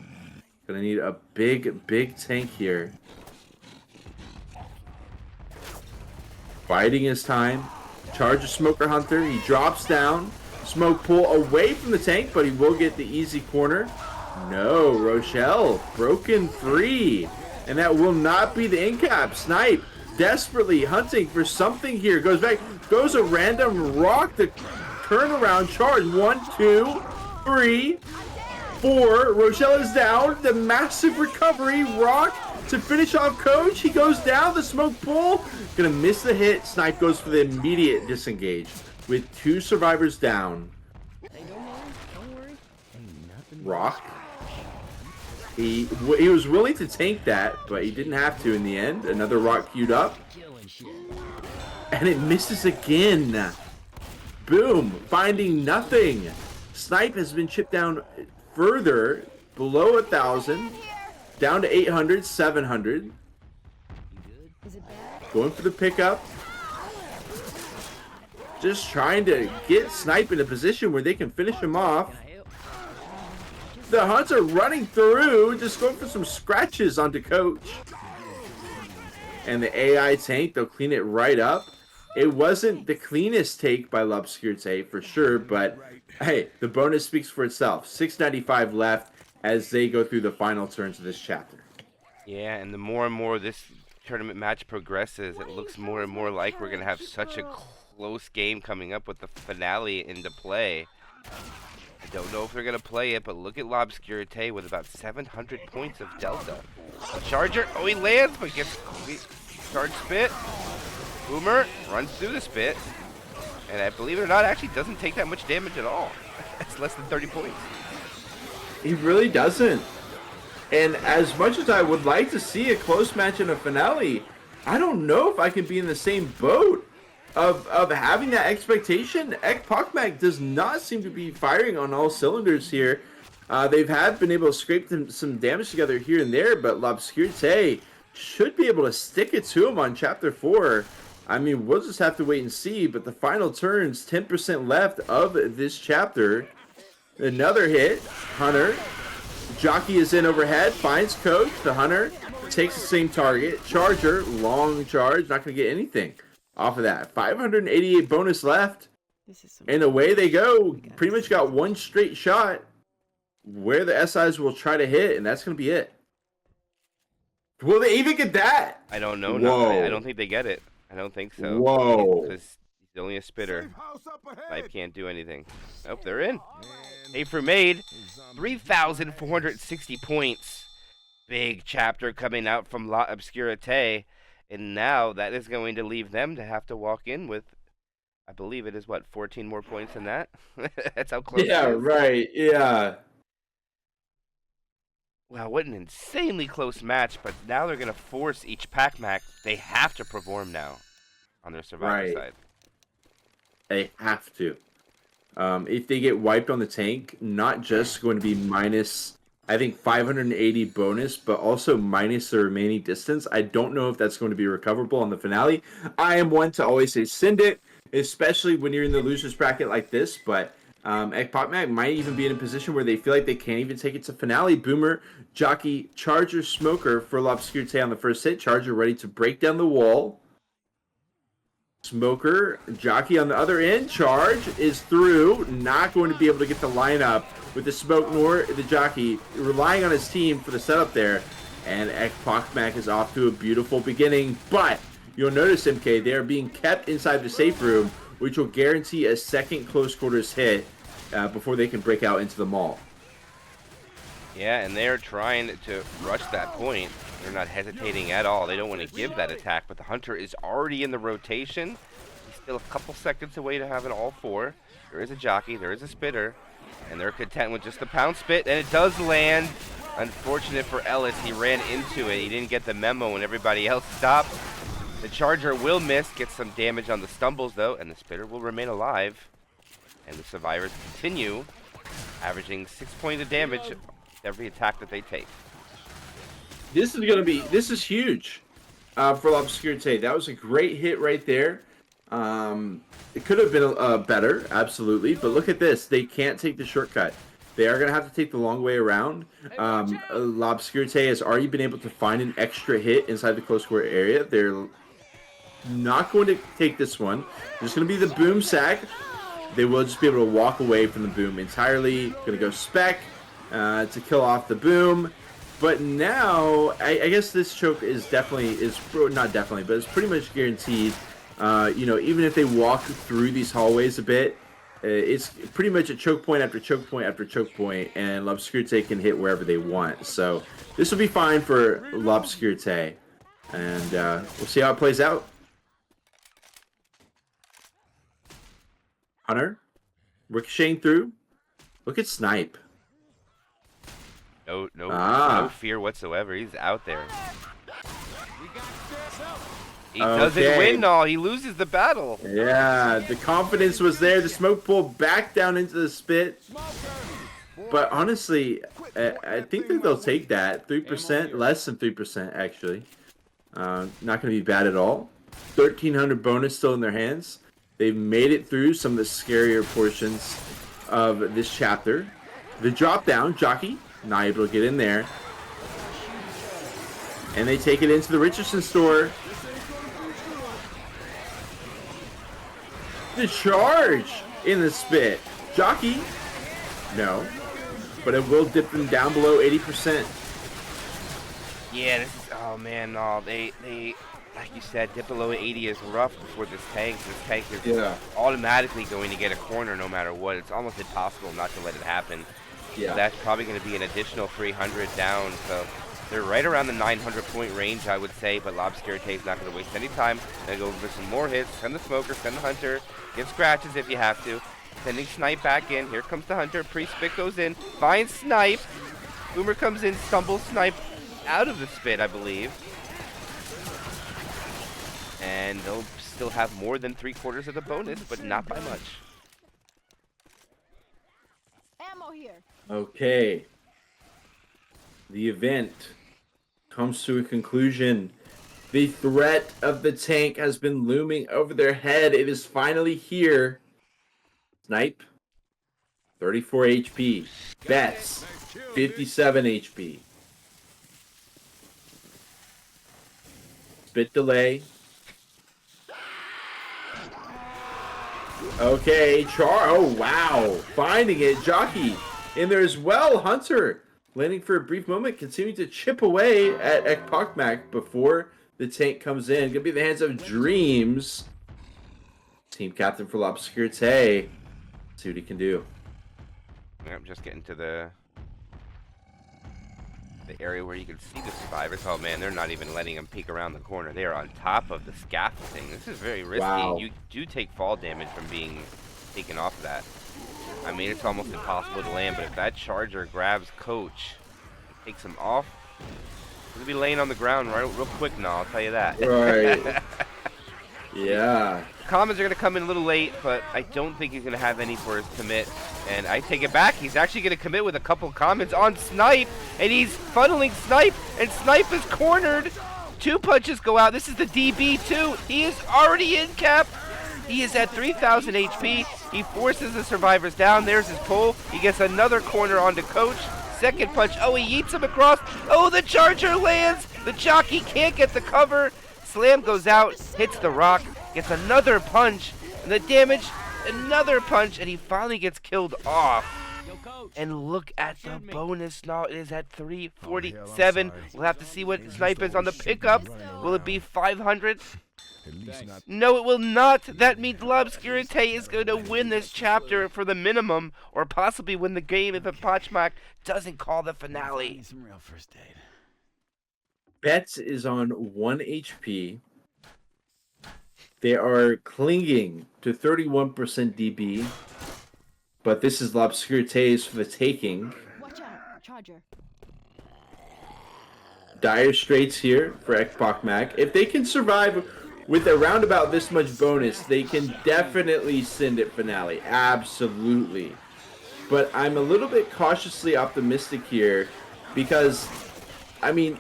Gonna need a big tank here. Biding his time. Charge a Smoker Hunter. He drops down. Smoke pull away from the tank, but he will get the easy corner. No, Rochelle. Broken 3. And that will not be the incap. Snipe desperately hunting for something here. Goes back. Goes a random rock to turnaround charge. 1, 2, 3, 4. Rochelle is down. The massive recovery. Rock to finish off Coach. He goes down. The smoke pull. Gonna miss the hit. Snipe goes for the immediate disengage with 2 survivors down. Rock. He was willing to tank that, but he didn't have to in the end. Another rock queued up. And it misses again. Boom. Finding nothing. Snipe has been chipped down further, below 1,000. Down to 800, 700. Going for the pickup. Just trying to get Snipe in a position where they can finish him off. The Hunter running through, just going for some scratches onto Coach. And the AI tank, they'll clean it right up. It wasn't the cleanest take by L'Obscurité for sure, but hey, the bonus speaks for itself. 695 left as they go through the final turns of this chapter. Yeah, and the more and more this tournament match progresses, it looks more and more like we're going to have such a close game coming up with the finale into play. I don't know if they're going to play it, but look at L'Obscurité with about 700 points of delta. A Charger, oh, he lands, but gets charge spit. Boomer runs through the spit, and I believe it or not, actually doesn't take that much damage at all. It's less than 30 points. He really doesn't. And as much as I would like to see a close match in a finale, I don't know if I can be in the same boat of having that expectation. Echpochmak does not seem to be firing on all cylinders here. They've been able to scrape some damage together here and there, but L'Obscurité should be able to stick it to him on Chapter 4. I mean, we'll just have to wait and see, but the final turns, 10% left of this chapter. Another hit. Hunter. Jockey is in overhead, finds Coach. The Hunter takes the same target. Charger, long charge, not going to get anything off of that. 588 bonus left. And away they go. Pretty much got one straight shot where the SIs will try to hit, and that's going to be it. Will they even get that? I don't know. No, Whoa. I don't think they get it. I don't think so. Whoa. Because he's only a spitter. Snipe can't do anything. Nope, they're in. Pay for made. 3,460 points. Big chapter coming out from La Obscurite. And now that is going to leave them to have to walk in with, I believe it is, what, 14 more points than that? That's how close Yeah, it is. right. Yeah. Wow, what an insanely close match. But now they're going to force Echpochmak. They have to perform now on their survivor side. They have to. If they get wiped on the tank, not just going to be minus, I think, 580 bonus, but also minus the remaining distance. I don't know if that's going to be recoverable on the finale. I am one to always say send it, especially when you're in the losers bracket like this. But Echpochmak might even be in a position where they feel like they can't even take it to finale. Boomer, Jockey, Charger, Smoker for L'Obscurité on the first hit. Charger ready to break down the wall. Smoker, Jockey on the other end. Charge is through. Not going to be able to get the lineup with the Smoke nor the Jockey. Relying on his team for the setup there. And Echpochmak is off to a beautiful beginning. But you'll notice, MK, they are being kept inside the safe room, which will guarantee a second close quarters hit before they can break out into the mall. Yeah, and they're trying to rush that point. They're not hesitating at all. They don't want to give that attack, but the Hunter is already in the rotation. He's still a couple seconds away to have an all four. There is a Jockey, there is a Spitter, and they're content with just the pound spit, and it does land. Unfortunate for Ellis, he ran into it. He didn't get the memo when everybody else stopped. The Charger will miss, get some damage on the stumbles though, and the Spitter will remain alive. And the survivors continue, averaging 6 points of damage every attack that they take. This is huge for L'Obscurité. That was a great hit right there. It could have been better, absolutely. But look at this. They can't take the shortcut. They are going to have to take the long way around. L'Obscurité has already been able to find an extra hit inside the close quarter area. They're not going to take this one. There's going to be the boom sack. They will just be able to walk away from the boom entirely. Going to go spec to kill off the boom. But now, I guess this choke is not definitely, but it's pretty much guaranteed. Even if they walk through these hallways a bit, it's pretty much a choke point after choke point after choke point, and L'Obscurité can hit wherever they want. So this will be fine for L'Obscurité, and we'll see how it plays out. Hunter, ricocheting through. Look at Snipe. No fear whatsoever. He's out there. He doesn't win all. He loses the battle. Yeah, the confidence was there. The smoke pulled back down into the spit. But honestly, I think that they'll take that. 3%, less than 3% actually. Not going to be bad at all. 1,300 bonus still in their hands. They've made it through some of the scarier portions of this chapter. The drop down, Jockey, not able to get in there. And they take it into the Richardson store. The charge in the spit. Jockey, no. But it will dip them down below 80%. Yeah, this is, oh man, no, they like you said, dip below 80 is rough before this tank. This tank is automatically going to get a corner no matter what. It's almost impossible not to let it happen. Yeah. So that's probably going to be an additional 300 down. So they're right around the 900 point range, I would say, but L'Obscurité is not going to waste any time. They're going to go for some more hits. Send the Smoker, send the Hunter. Give scratches if you have to. Sending Snipe back in. Here comes the Hunter. Pre-spit goes in. Finds Snipe. Boomer comes in, stumbles Snipe out of the spit, I believe. And they'll still have more than 3/4 of the bonus, but not by much. Ammo here. Okay. The event comes to a conclusion. The threat of the tank has been looming over their head. It is finally here. Snipe, 34 HP. Bets, 57 HP. Spit delay. Okay, oh wow. Finding it. Jockey in there as well. Hunter landing for a brief moment, continuing to chip away at Echpochmak before the tank comes in. Gonna be in the hands of Dreams. Team captain for L'Obscurité. See what he can do. I'm just getting to the area where you can see the survivors. Oh man, they're not even letting them peek around the corner. They are on top of the scaffolding. This is very risky. Wow. You do take fall damage from being taken off of that. I mean, it's almost impossible to land, but if that charger grabs Coach and takes him off, he'll be laying on the ground real quick now, I'll tell you that. Right. Yeah. Comments are going to come in a little late, but I don't think he's going to have any for his commit. And I take it back. He's actually going to commit with a couple comments on Snipe. And he's funneling Snipe. And Snipe is cornered. 2 punches go out. This is the DB too. He is already in cap. He is at 3,000 HP. He forces the survivors down. There's his pull. He gets another corner onto Coach. Second punch. Oh, he yeets him across. Oh, the charger lands. The jockey can't get the cover. Slam goes out, hits the rock, gets another punch, and the damage, another punch, and he finally gets killed off. And look at the bonus now. It is at 347. We'll have to see what Snipe is on the pickup. Will it be 500? No, it will not. That means L'Obscurité is going to win this chapter for the minimum, or possibly win the game if Echpochmak doesn't call the finale. Some real first aid. Betts is on 1 HP. They are clinging to 31% DB. But this is L'Obscurité's for the taking. Watch out, Charger. Dire straits here for Echpochmak. If they can survive with around about this much bonus, they can definitely send it finale. Absolutely. But I'm a little bit cautiously optimistic here because, I mean,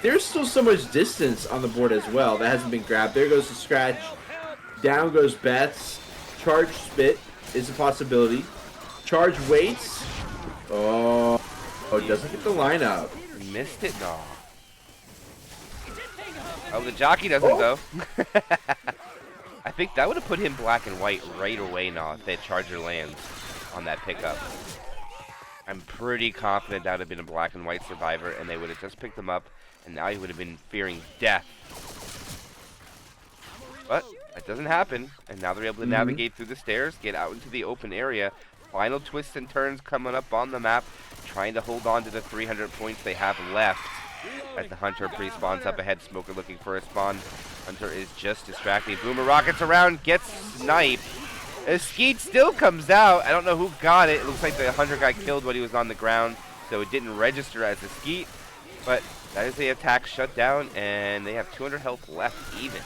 there's still so much distance on the board as well that hasn't been grabbed. There goes the scratch. Down goes Betts. Charge spit is a possibility. Charge waits. Oh, it doesn't get the lineup. Missed it, no. Oh, the jockey doesn't, though. I think that would have put him black and white right away now if that charger lands on that pickup. I'm pretty confident that would have been a black and white survivor, and they would have just picked him up, and now he would have been fearing death. But that doesn't happen, and now they're able to navigate through the stairs, get out into the open area. Final twists and turns coming up on the map, trying to hold on to the 300 points they have left. As the Hunter pre-spawns up ahead, Smoker looking for a spawn. Hunter is just distracting. Boomer rockets around, gets sniped. A Skeet still comes out. I don't know who got it. It looks like the Hunter got killed when he was on the ground, so it didn't register as a Skeet. But that is the attack shut down, and they have 200 health left even.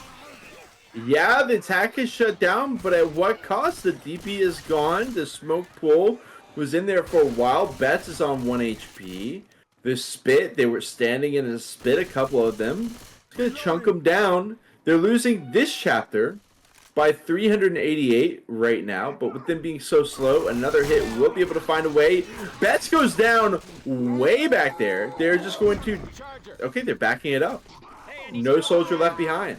Yeah, the attack is shut down, but at what cost? The DP is gone. The smoke pool was in there for a while. Betts is on 1 HP. The spit, they were standing in a spit, a couple of them. It's going to chunk them down. They're losing this chapter by 388 right now, but with them being so slow, another hit will be able to find a way. Betts goes down way back there. They're just going to... Okay, they're backing it up. No soldier left behind.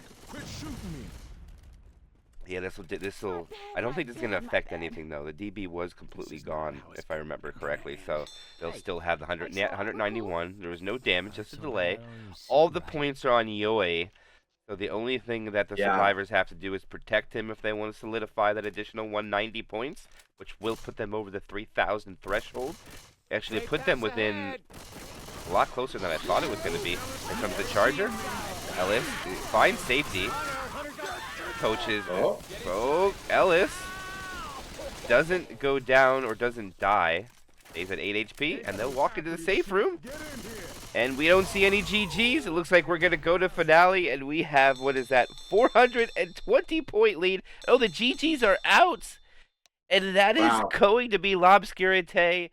Yeah, this'll. I don't think this is gonna affect anything though. The DB was completely gone, if I remember correctly. So they'll still have the 191. There was no damage, just a delay. All the points are on Yoi. So the only thing that the survivors have to do is protect him if they want to solidify that additional 190 points, which will put them over the 3,000 threshold. Actually, put them within a lot closer than I thought it was going to be. Here comes the charger. Ellis finds safety. Coaches. Oh, Ellis doesn't go down or doesn't die. Stays at 8 HP, and they'll walk into the safe room. And we don't see any GGs. It looks like we're going to go to finale, and we have, what is that, 420 point lead. Oh, the GGs are out. And that is going to be L'Obscurité